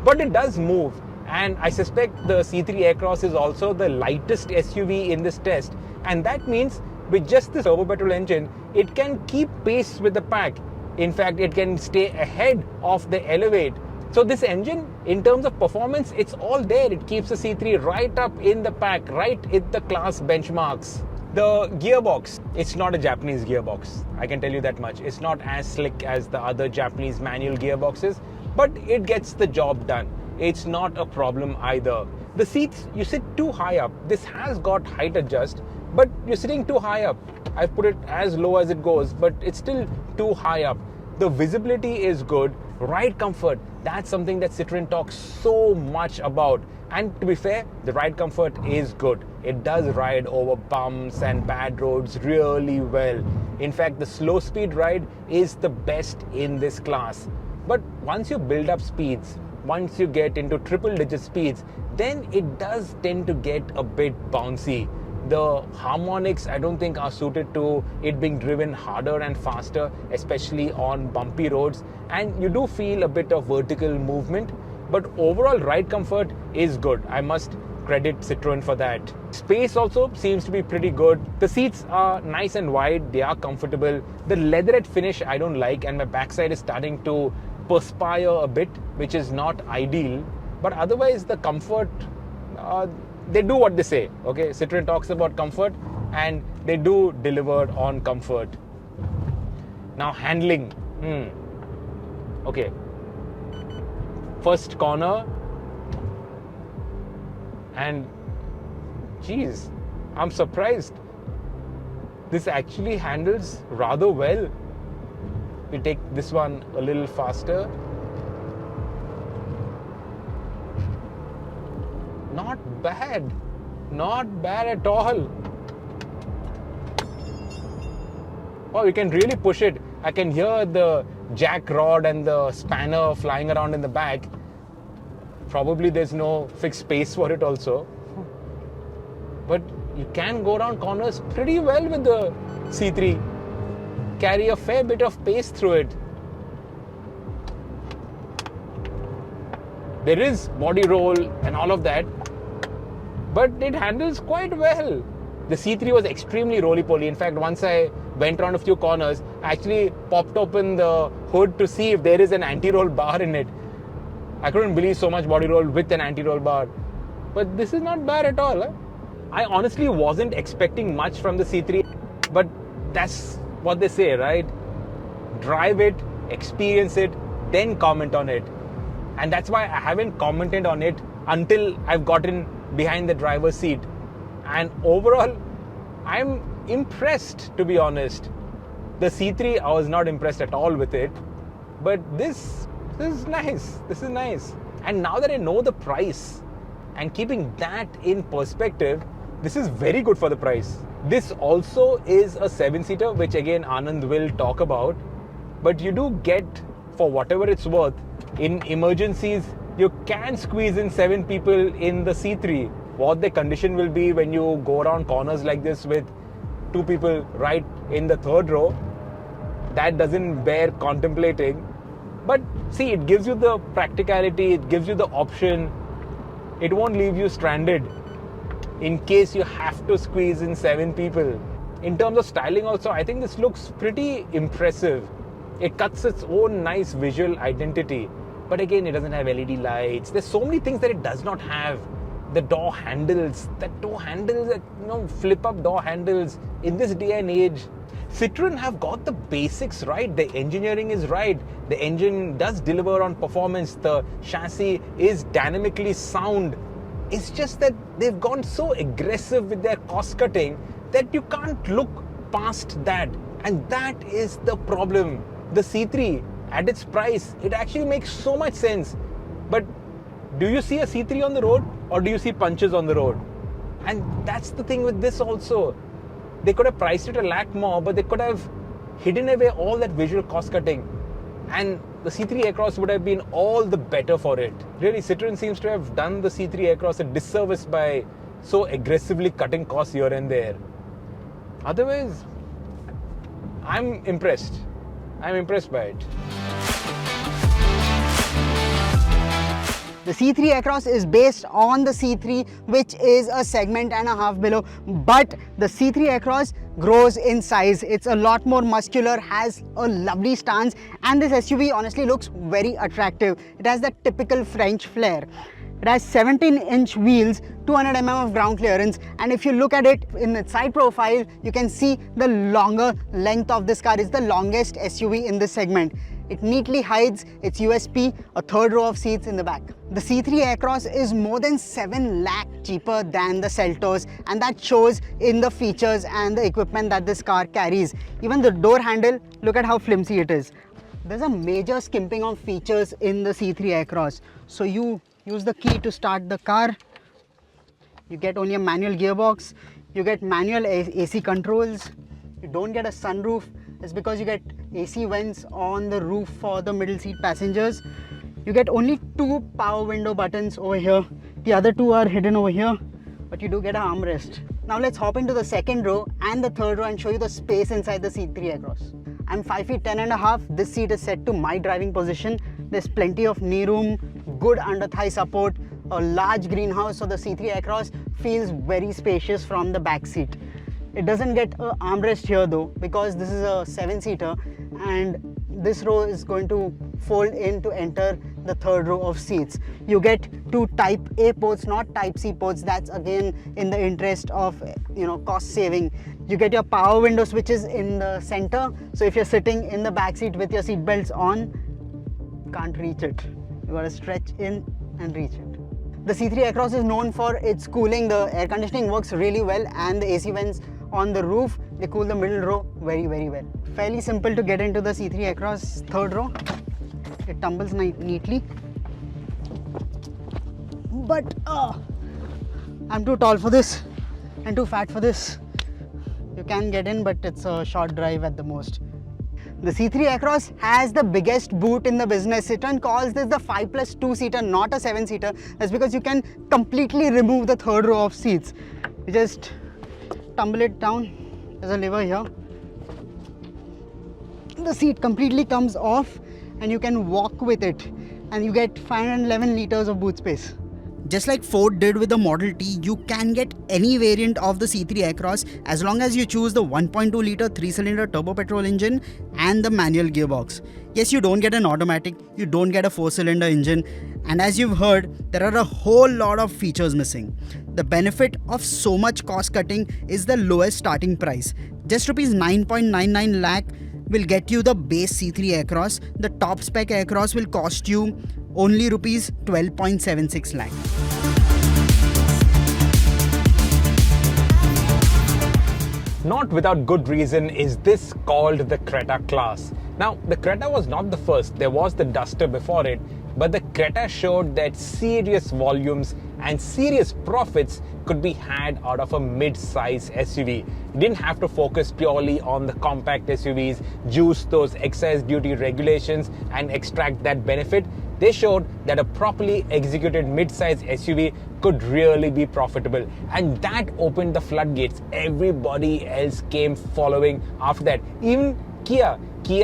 but it does move. And I suspect the C3 Aircross is also the lightest SUV in this test. And that means with just this turbo petrol engine, it can keep pace with the pack. In fact, it can stay ahead of the Elevate. So this engine, in terms of performance, it's all there. It keeps the C3 right up in the pack, right in the class benchmarks. The gearbox, it's not a Japanese gearbox. I can tell you that much. It's not as slick as the other Japanese manual gearboxes, but it gets the job done. It's not a problem either. The seats, you sit too high up. This has got height adjust, but you're sitting too high up. I've put it as low as it goes, but it's still too high up. The visibility is good. Ride comfort, that's something that Citroen talks so much about. And to be fair, the ride comfort is good. It does ride over bumps and bad roads really well. In fact, the slow speed ride is the best in this class. But once you build up speeds, once you get into triple digit speeds, then it does tend to get a bit bouncy. The harmonics, I don't think, are suited to it being driven harder and faster, especially on bumpy roads. And you do feel a bit of vertical movement, but overall ride comfort is good. I must credit Citroen for that. Space also seems to be pretty good. The seats are nice and wide, they are comfortable. The leatherette finish I don't like, and my backside is starting to perspire a bit, which is not ideal. But otherwise, the comfort, they do what they say. Okay, Citroen talks about comfort, and they do deliver on comfort. Now handling. Okay. First corner, and geez, I'm surprised. This actually handles rather well. We take this one a little faster. Not bad. Not bad at all. Oh, you can really push it. I can hear the jack rod and the spanner flying around in the back. Probably there's no fixed space for it also. But you can go around corners pretty well with the C3. Carry a fair bit of pace through it. There is body roll and all of that, but it handles quite well. The C3 was extremely roly-poly. In fact, once I went around a few corners, I actually popped open the hood to see if there is an anti-roll bar in it. I couldn't believe so much body roll with an anti-roll bar. But this is not bad at all. I honestly wasn't expecting much from the C3, but that's what they say, right? Drive it, experience it, then comment on it. And that's why I haven't commented on it until I've gotten behind the driver's seat. And overall, I'm impressed, to be honest. The C3, I was not impressed at all with it. But this is nice. This is nice. And now that I know the price, and keeping that in perspective, this is very good for the price. This also is a 7-seater, which again Anand will talk about. But you do get, for whatever it's worth, in emergencies, you can squeeze in 7 people in the C3. What the condition will be when you go around corners like this with 2 people right in the 3rd row, that doesn't bear contemplating. But see, it gives you the practicality, it gives you the option. It won't leave you stranded in case you have to squeeze in 7 people. In terms of styling also, I think this looks pretty impressive. It cuts its own nice visual identity. But again, it doesn't have LED lights. There's so many things that it does not have. The door handles, flip up door handles in this day and age. Citroen have got the basics right. The engineering is right. The engine does deliver on performance. The chassis is dynamically sound. It's just that they've gone so aggressive with their cost cutting that you can't look past that. And that is the problem. The C3 at its price, it actually makes so much sense. But do you see a C3 on the road or do you see punches on the road? And that's the thing with this also. They could have priced it a lakh more, but they could have hidden away all that visual cost cutting. And the C3 Aircross would have been all the better for it. Really, Citroen seems to have done the C3 Aircross a disservice by so aggressively cutting costs here and there. Otherwise, I'm impressed. I'm impressed by it. The C3 Aircross is based on the C3, which is a segment and a half below, but the C3 Aircross grows in size. It's a lot more muscular, has a lovely stance, and this SUV honestly looks very attractive. It has that typical French flair. It has 17-inch wheels, 200 mm of ground clearance, and if you look at it in the side profile, you can see the longer length of this car. It's the longest SUV in this segment. It neatly hides its USP, a third row of seats in the back. The C3 Aircross is more than 7 lakh cheaper than the Seltos, and that shows in the features and the equipment that this car carries. Even the door handle, look at how flimsy it is. There's a major skimping of features in the C3 Aircross. So you use the key to start the car. You get only a manual gearbox. You get manual AC controls. You don't get a sunroof. It's because you get AC vents on the roof for the middle seat passengers. You get only 2 power window buttons over here. The other 2 are hidden over here, but you do get an armrest. Now let's hop into the second row and the third row and show you the space inside the C3 Aircross. I'm 5 feet 10 and a half. This seat is set to my driving position. There's plenty of knee room, good under thigh support, a large greenhouse, so the C3 Aircross feels very spacious from the back seat. It doesn't get an armrest here though, because this is a 7-seater and this row is going to fold in to enter the third row of seats. You get 2 Type A ports, not Type C ports. That's again in the interest of cost saving. You get your power window switches in the center, so if you're sitting in the back seat with your seat belts on, can't reach it. You gotta stretch in and reach it. The C3 Aircross is known for its cooling. The air conditioning works really well, and the AC vents on the roof, they cool the middle row very, very well. Fairly simple to get into the C3 Aircross third row. It tumbles neatly. But I'm too tall for this and too fat for this. You can get in, but it's a short drive at the most. The C3 Aircross has the biggest boot in the business. Citroen calls this the 5+2 seater, not a 7-seater. That's because you can completely remove the third row of seats. You just tumble it down. There's a lever here. The seat completely comes off and you can walk with it, and you get 511 liters of boot space. Just like Ford did with the Model T, you can get any variant of the C3 Aircross as long as you choose the 1.2 litre 3-cylinder turbo petrol engine and the manual gearbox. Yes, you don't get an automatic, you don't get a 4-cylinder engine, and as you've heard, there are a whole lot of features missing. The benefit of so much cost cutting is the lowest starting price. Just rupees 9.99 lakh will get you the base C3 Aircross. The top spec Aircross will cost you only rupees 12.76 lakh. Not without good reason is this called the Creta class. Now, the Creta was not the first. There was the Duster before it, but the Creta showed that serious volumes and serious profits could be had out of a mid-size SUV. You didn't have to focus purely on the compact SUVs, juice those excise duty regulations and extract that benefit. They showed that a properly executed mid-size SUV could really be profitable, and that opened the floodgates. Everybody else came following after that. Even Kia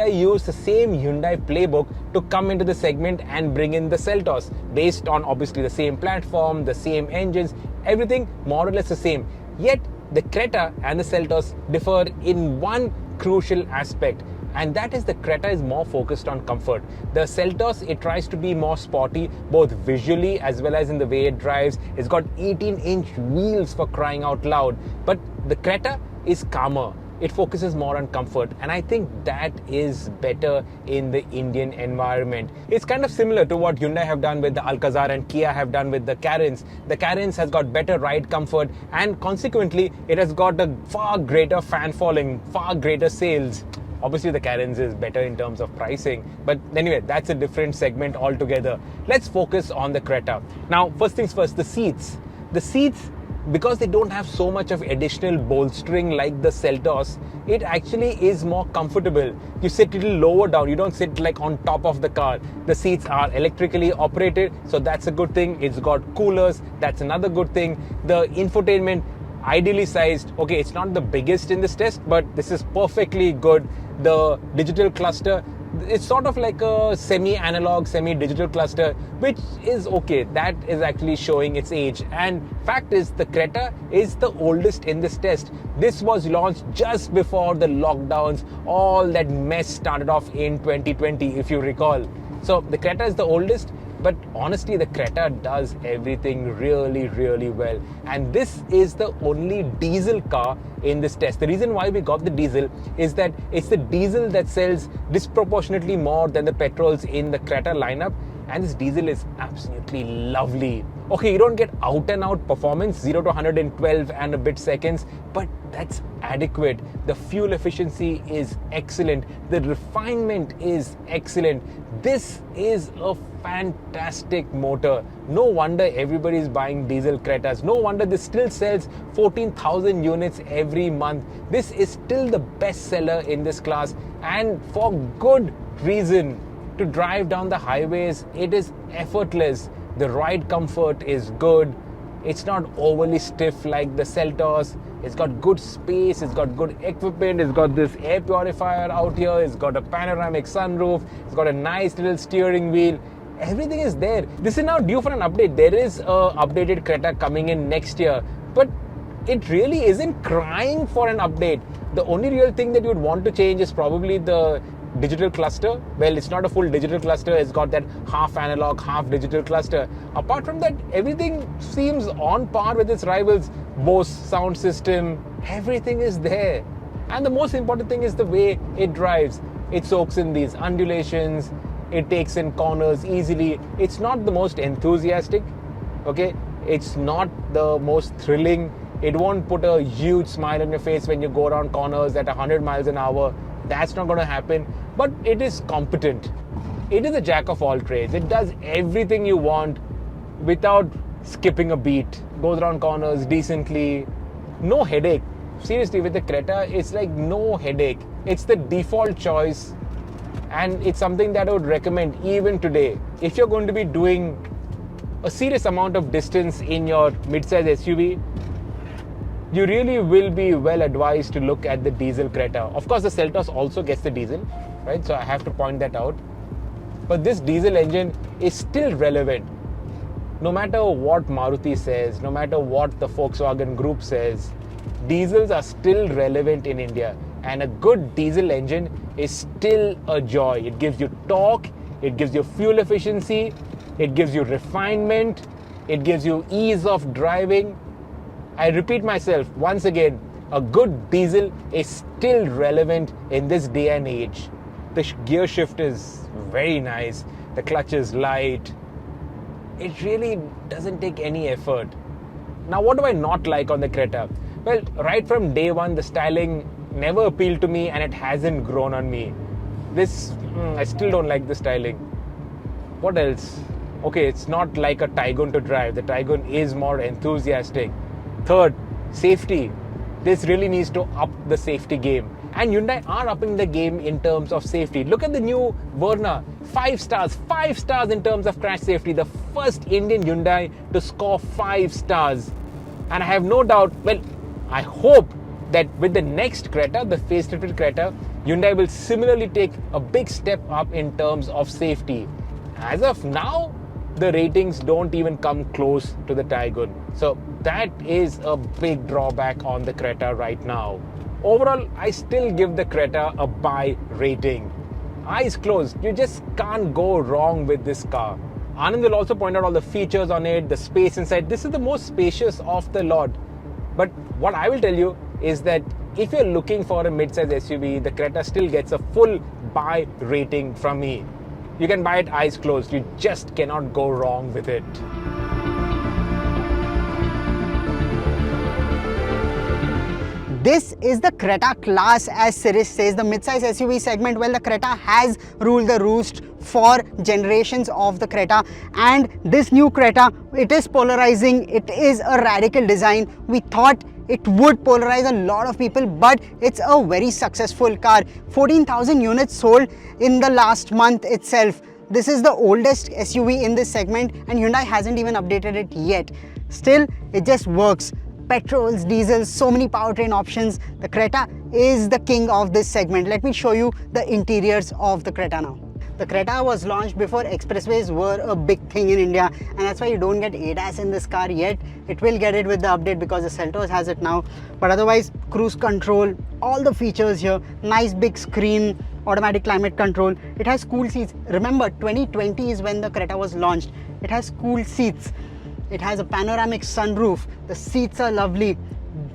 used the same Hyundai playbook to come into the segment and bring in the Seltos, based on obviously the same platform, the same engines, everything more or less the same. Yet the Creta and the Seltos differ in one crucial aspect, and that is the Creta is more focused on comfort. The Seltos, it tries to be more sporty, both visually as well as in the way it drives. It's got 18-inch wheels for crying out loud. But the Creta is calmer, it focuses more on comfort, and I think that is better in the Indian environment. It's kind of similar to what Hyundai have done with the Alcazar and Kia have done with the Carens. The Carens has got better ride comfort, and consequently it has got a far greater fan following, far greater sales. Obviously the Carens is better in terms of pricing, but anyway, that's a different segment altogether. Let's focus on the Creta. Now, first things first, the seats. The seats, because they don't have so much of additional bolstering like the Seltos, it actually is more comfortable. You sit a little lower down, you don't sit like on top of the car. The seats are electrically operated, so that's a good thing. It's got coolers, that's another good thing. The infotainment, ideally sized. Okay, it's not the biggest in this test, but this is perfectly good. The digital cluster, it's sort of like a semi-analog, semi-digital cluster, which is okay. That is actually showing its age. And fact is, the Creta is the oldest in this test. This was launched just before the lockdowns. All that mess started off in 2020, if you recall. So the Creta is the oldest, but honestly, the Creta does everything really, really well. And this is the only diesel car in this test. The reason why we got the diesel is that it's the diesel that sells disproportionately more than the petrols in the Creta lineup. And this diesel is absolutely lovely. Okay, you don't get out and out performance, 0 to 112 and a bit seconds, but that's adequate. The fuel efficiency is excellent. The refinement is excellent. This is a fantastic motor. No wonder everybody's buying diesel Cretas. No wonder this still sells 14,000 units every month. This is still the best seller in this class, and for good reason. To drive down the highways, it is effortless. The ride comfort is good. It's not overly stiff like the Seltos. It's got good space, it's got good equipment, it's got this air purifier out here, it's got a panoramic sunroof, it's got a nice little steering wheel. Everything is there. This is now due for an update. There is a updated Creta coming in next year, but it really isn't crying for an update. The only real thing that you would want to change is probably the digital cluster. Well, it's not a full digital cluster, it's got that half analog, half digital cluster. Apart from that, everything seems on par with its rivals. Bose sound system, everything is there. And the most important thing is the way it drives. It soaks in these undulations, it takes in corners easily. It's not the most enthusiastic, okay? It's not the most thrilling. It won't put a huge smile on your face when you go around corners at 100 miles an hour. That's not going to happen, but it is competent. It is a jack of all trades. It does everything you want without skipping a beat. Goes around corners decently. No headache. Seriously, with the Creta, it's like no headache. It's the default choice, and it's something that I would recommend even today. If you're going to be doing a serious amount of distance in your midsize SUV, you really will be well advised to look at the diesel Creta. Of course, the Seltos also gets the diesel, right? So I have to point that out. But this diesel engine is still relevant. No matter what Maruti says, no matter what the Volkswagen Group says, diesels are still relevant in India. And a good diesel engine is still a joy. It gives you torque, it gives you fuel efficiency, it gives you refinement, it gives you ease of driving. I repeat myself once again, a good diesel is still relevant in this day and age. The gear shift is very nice. The clutch is light. It really doesn't take any effort. Now, what do I not like on the Creta? Well, right from day one, the styling never appealed to me, and it hasn't grown on me. I still don't like the styling. What else? Okay, it's not like a Taigun to drive. The Taigun is more enthusiastic. Third, safety. This really needs to up the safety game. And Hyundai are upping the game in terms of safety. Look at the new Verna. 5 stars in terms of crash safety. The first Indian Hyundai to score 5 stars. And I have no doubt, well, I hope that with the next Creta, the facelifted Creta, Hyundai will similarly take a big step up in terms of safety. As of now, the ratings don't even come close to the Taigun. So that is a big drawback on the Creta right now. Overall, I still give the Creta a buy rating. Eyes closed, you just can't go wrong with this car. Anand will also point out all the features on it, the space inside. This is the most spacious of the lot. But what I will tell you is that if you're looking for a mid-size SUV, the Creta still gets a full buy rating from me. You can buy it eyes closed. You just cannot go wrong with it. This is the Creta class, as Sirish says, the midsize SUV segment. Well, the Creta has ruled the roost for generations of the Creta, and this new Creta, it is polarizing. It is a radical design. We thought it would polarize a lot of people, but it's a very successful car. 14,000 units sold in the last month itself. This is the oldest SUV in this segment, and Hyundai hasn't even updated it yet. Still, it just works. Petrols, diesels, so many powertrain options. The Creta is the king of this segment. Let me show you the interiors of the Creta now. The Creta was launched before expressways were a big thing in India, and that's why you don't get ADAS in this car yet. It will get it with the update because the Seltos has it now. But otherwise, cruise control, all the features here, nice big screen, automatic climate control. It has cool seats. Remember, 2020 is when the Creta was launched. It has cool seats. It has a panoramic sunroof. The seats are lovely.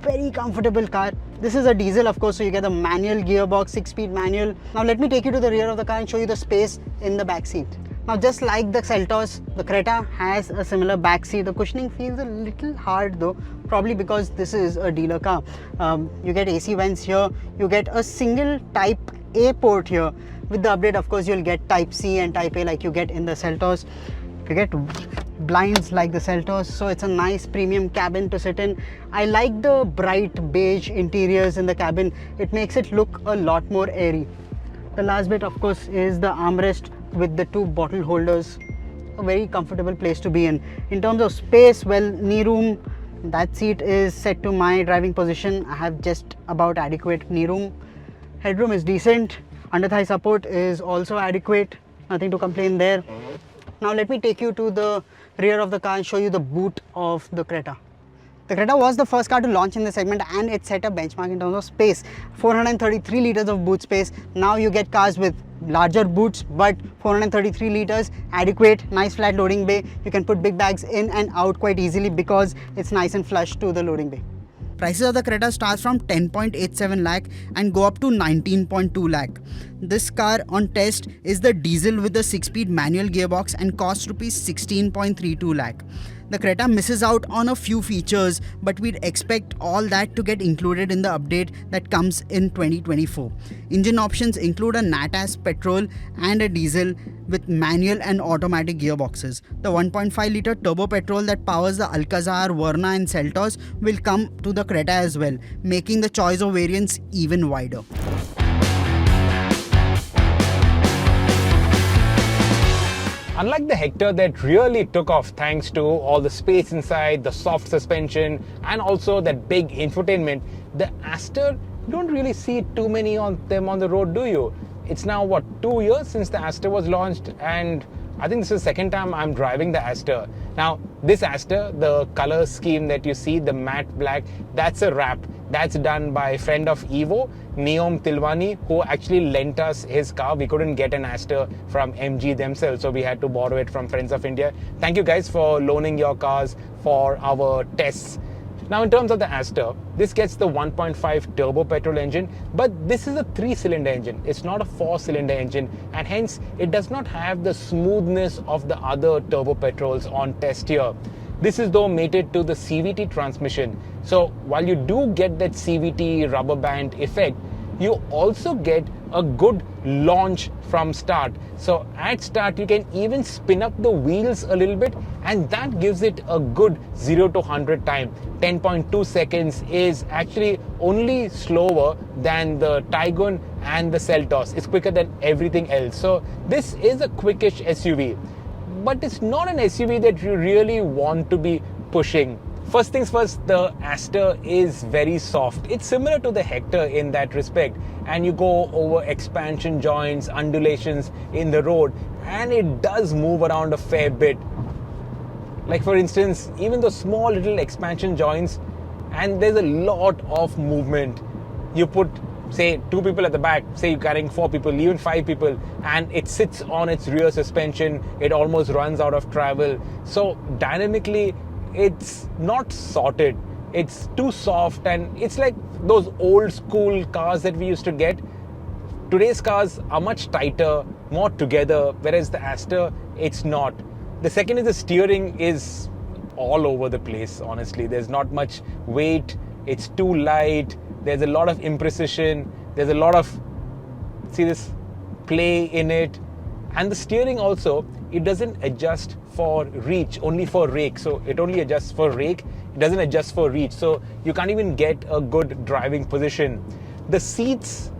Very comfortable car. This is a diesel, of course, so you get a manual gearbox, 6-speed manual. Now let me take you to the rear of the car and show you the space in the back seat. Now, just like the Seltos, the Creta has a similar back seat. The cushioning feels a little hard though, probably because this is a dealer car. You get AC vents here. You get a single Type A port here. With the update, of course, you'll get Type C and Type A like you get in the Seltos. You get blinds like the Seltos, so it's a nice premium cabin to sit in. I like the bright beige interiors in the cabin. It makes it look a lot more airy. The last bit, of course, is the armrest with the 2 bottle holders. A very comfortable place to be in. In terms of space, well, knee room, that seat is set to my driving position. I have just about adequate knee room. Headroom is decent. Under thigh support is also adequate. Nothing to complain there. Now let me take you to the rear of the car and show you the boot of the Creta. The Creta was the first car to launch in the segment, and it set a benchmark in terms of space. 433 liters of boot space. Now you get cars with larger boots, but 433 liters, adequate, nice flat loading bay. You can put big bags in and out quite easily because it's nice and flush to the loading bay. Prices of the Creta starts from 10.87 lakh and go up to 19.2 lakh. This car on test is the diesel with the 6-speed manual gearbox and costs rupees 16.32 lakh. The Creta misses out on a few features, but we'd expect all that to get included in the update that comes in 2024. Engine options include a NatAs petrol and a diesel with manual and automatic gearboxes. The 1.5 litre turbo petrol that powers the Alcazar, Verna and Seltos will come to the Creta as well, making the choice of variants even wider. Unlike the Hector that really took off thanks to all the space inside, the soft suspension and also that big infotainment, the Astor, you don't really see too many of them on the road, do you? It's now, what, 2 years since the Astor was launched, and I think this is the second time I'm driving the Astor. Now, this Astor, the color scheme that you see, the matte black, that's a wrap. That's done by a friend of Evo, Neom Tilwani, who actually lent us his car. We couldn't get an Astor from MG themselves, so we had to borrow it from Friends of India. Thank you guys for loaning your cars for our tests. Now, in terms of the Astor, this gets the 1.5 turbo petrol engine, but this is a 3-cylinder engine. It's not a 4-cylinder engine, and hence it does not have the smoothness of the other turbo petrols on test here. This is though mated to the CVT transmission. So while you do get that CVT rubber band effect, you also get a good launch from start. So at start, you can even spin up the wheels a little bit, and that gives it a good 0 to 100 time. 10.2 seconds is actually only slower than the Taigun and the Seltos. It's quicker than everything else. So this is a quickish SUV, but it's not an SUV that you really want to be pushing. First things first, the Astor is very soft. It's similar to the Hector in that respect, and you go over expansion joints, undulations in the road, and it does move around a fair bit. Like for instance, even the small little expansion joints, and there's a lot of movement. You put, say, 2 people at the back, say you're carrying 4 people, even 5 people, and it sits on its rear suspension. It almost runs out of travel. So dynamically, it's not sorted. It's too soft, and it's like those old school cars that we used to get. Today's cars are much tighter, more together, whereas the Astor, it's not. The second is the steering is all over the place, honestly. There's not much weight, it's too light, there's a lot of imprecision, there's a lot of, see this, play in it. And the steering also, it doesn't adjust for reach, only for rake. So it only adjusts for rake, it doesn't adjust for reach. So you can't even get a good driving position. The seats,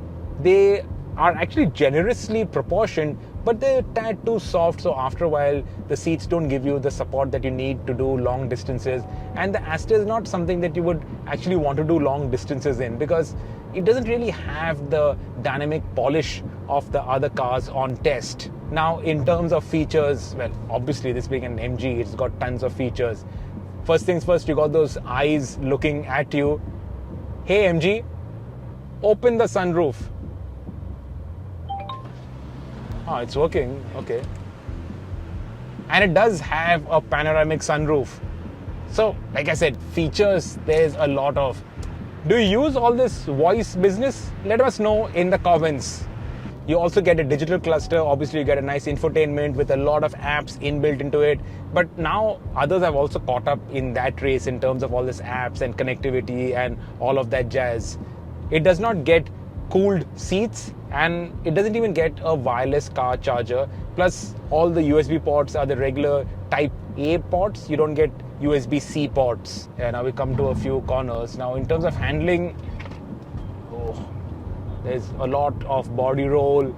they are actually generously proportioned, but they're a tad too soft, so after a while the seats don't give you the support that you need to do long distances. And the Astor is not something that you would actually want to do long distances in, because it doesn't really have the dynamic polish of the other cars on test. Now in terms of features, well, obviously this being an MG, it's got tons of features. First things first, you got those eyes looking at you. Hey MG, open the sunroof. Oh, it's working, okay. And it does have a panoramic sunroof. So, like I said, features, there's a lot of. Do you use all this voice business? Let us know in the comments. You also get a digital cluster. Obviously, you get a nice infotainment with a lot of apps inbuilt into it. But now others have also caught up in that race in terms of all this apps and connectivity and all of that jazz. It does not get cooled seats, and it doesn't even get a wireless car charger. Plus, all the USB ports are the regular Type A ports. You don't get USB-C ports. Yeah, now we come to a few corners. Now, in terms of handling, there's a lot of body roll.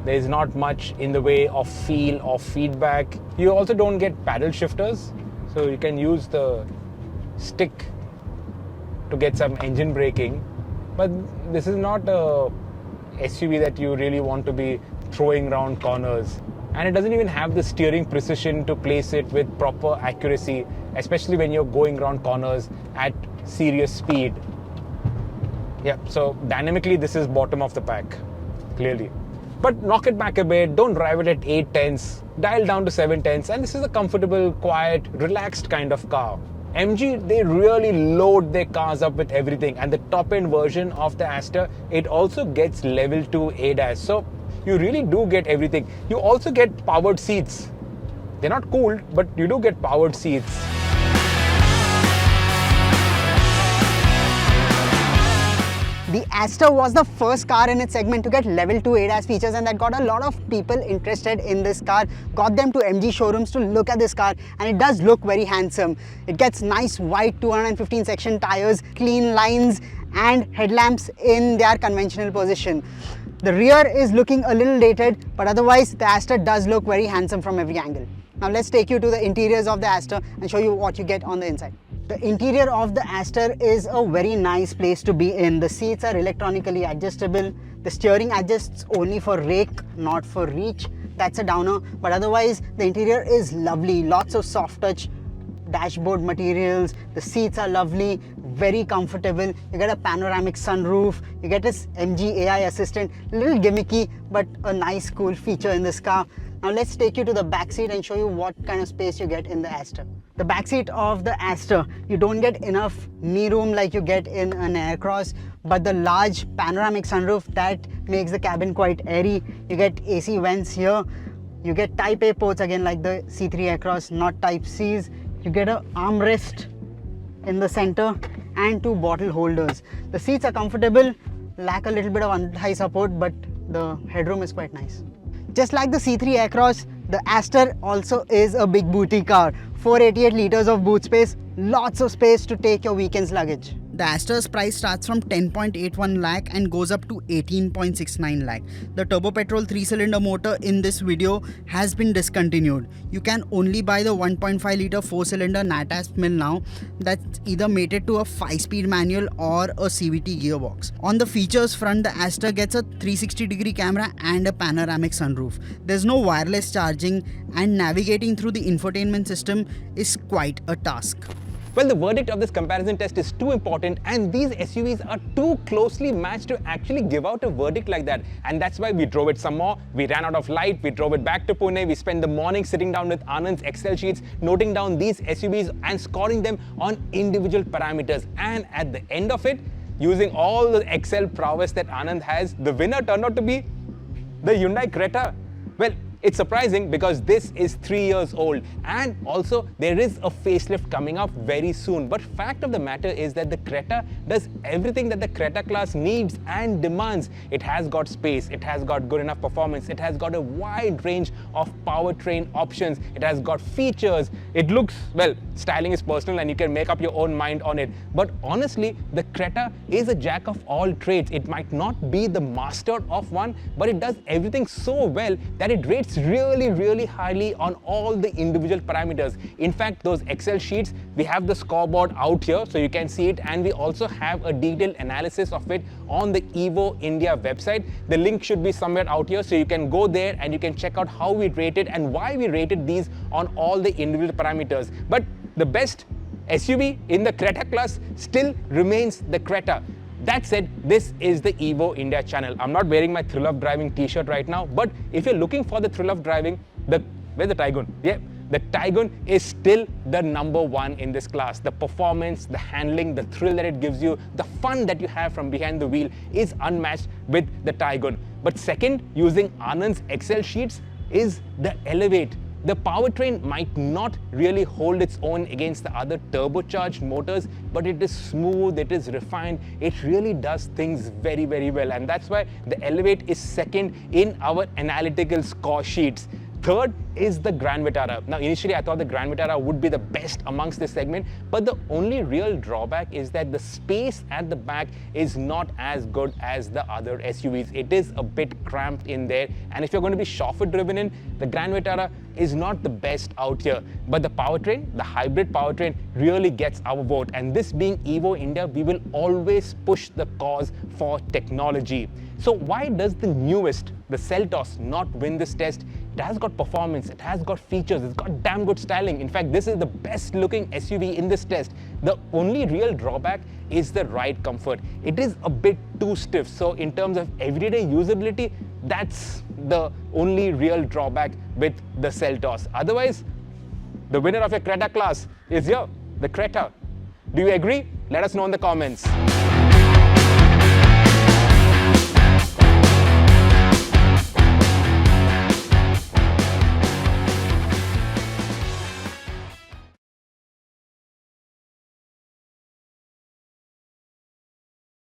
There's not much in the way of feel or feedback. You also don't get paddle shifters, so you can use the stick to get some engine braking. But this is not a SUV that you really want to be throwing around corners. And it doesn't even have the steering precision to place it with proper accuracy, especially when you're going around corners at serious speed. Yeah, so dynamically this is bottom of the pack, clearly. But knock it back a bit, don't drive it at 8/10s, dial down to 7/10s, and this is a comfortable, quiet, relaxed kind of car. MG, they really load their cars up with everything, and the top end version of the Astor, it also gets level 2 ADAS. So you really do get everything. You also get powered seats. They're not cooled, but you do get powered seats. The Astor was the first car in its segment to get level 2 ADAS features, and that got a lot of people interested in this car, got them to MG showrooms to look at this car, and it does look very handsome. It gets nice white 215 section tires, clean lines and headlamps in their conventional position. The rear is looking a little dated, but otherwise the Astor does look very handsome from every angle. Now let's take you to the interiors of the Astor and show you what you get on the inside. The interior of the Astor is a very nice place to be in. The seats are electronically adjustable. The steering adjusts only for rake, not for reach. That's a downer, but otherwise the interior is lovely. Lots of soft touch dashboard materials. The seats are lovely, very comfortable. You get a panoramic sunroof. You get this MG AI assistant. A little gimmicky, but a nice cool feature in this car. Now let's take you to the back seat and show you what kind of space you get in the Astor. The back seat of the Astor, you don't get enough knee room like you get in an Aircross, but the large panoramic sunroof, that makes the cabin quite airy. You get AC vents here. You get Type A ports again like the C3 Aircross, not Type Cs. You get an armrest in the center and 2 bottle holders. The seats are comfortable, lack a little bit of thigh support, but the headroom is quite nice. Just like the C3 Aircross, the Astor also is a big booty car. 488 liters of boot space, lots of space to take your weekend's luggage. The Astor's price starts from 10.81 lakh and goes up to 18.69 lakh. The turbo petrol 3-cylinder motor in this video has been discontinued. You can only buy the 1.5 litre 4-cylinder NATAS mill now, that's either mated to a 5-speed manual or a CVT gearbox. On the features front, the Astor gets a 360-degree camera and a panoramic sunroof. There's no wireless charging, and navigating through the infotainment system is quite a task. Well, the verdict of this comparison test is too important, and these SUVs are too closely matched to actually give out a verdict like that. And that's why we drove it some more. We ran out of light, we drove it back to Pune, we spent the morning sitting down with Anand's Excel sheets, noting down these SUVs and scoring them on individual parameters. And at the end of it, using all the Excel prowess that Anand has, the winner turned out to be the Hyundai Creta. Well, it's surprising because this is 3 years old, and also there is a facelift coming up very soon. But fact of the matter is that the Creta does everything that the Creta class needs and demands. It has got space, it has got good enough performance, it has got a wide range of powertrain options, it has got features. It looks, well, styling is personal and you can make up your own mind on it. But honestly, the Creta is a jack of all trades. It might not be the master of one, but it does everything so well that it rates really highly on all the individual parameters. In fact, those Excel sheets, we have the scoreboard out here so you can see it, and we also have a detailed analysis of it on the Evo India website. The link should be somewhere out here so you can go there and you can check out how we rated and why we rated these on all the individual parameters. But the best SUV in the Creta class still remains the Creta. That said, this is the Evo India channel. I'm not wearing my Thrill of Driving t-shirt right now, but if you're looking for the thrill of driving, where's the Taigun? Yeah, the Taigun is still the number one in this class. The performance, the handling, the thrill that it gives you, the fun that you have from behind the wheel is unmatched with the Taigun. But second, using Anand's Excel sheets, is the Elevate. The powertrain might not really hold its own against the other turbocharged motors, but it is smooth, it is refined, it really does things very well, and that's why the Elevate is second in our analytical score sheets. Third is the Grand Vitara. Now, initially I thought the Grand Vitara would be the best amongst this segment, but the only real drawback is that the space at the back is not as good as the other SUVs. It is a bit cramped in there, and if you're going to be chauffeur driven in, the Grand Vitara is not the best out here. But the powertrain, the hybrid powertrain, really gets our vote, and this being Evo India, we will always push the cause for technology. So why does the newest, the Seltos, not win this test? It has got performance, it has got features, it's got damn good styling. In fact, this is the best looking SUV in this test. The only real drawback is the ride comfort. It is a bit too stiff. So in terms of everyday usability, that's the only real drawback with the Seltos. Otherwise, the winner of your Creta class is here, the Creta. Do you agree? Let us know in the comments.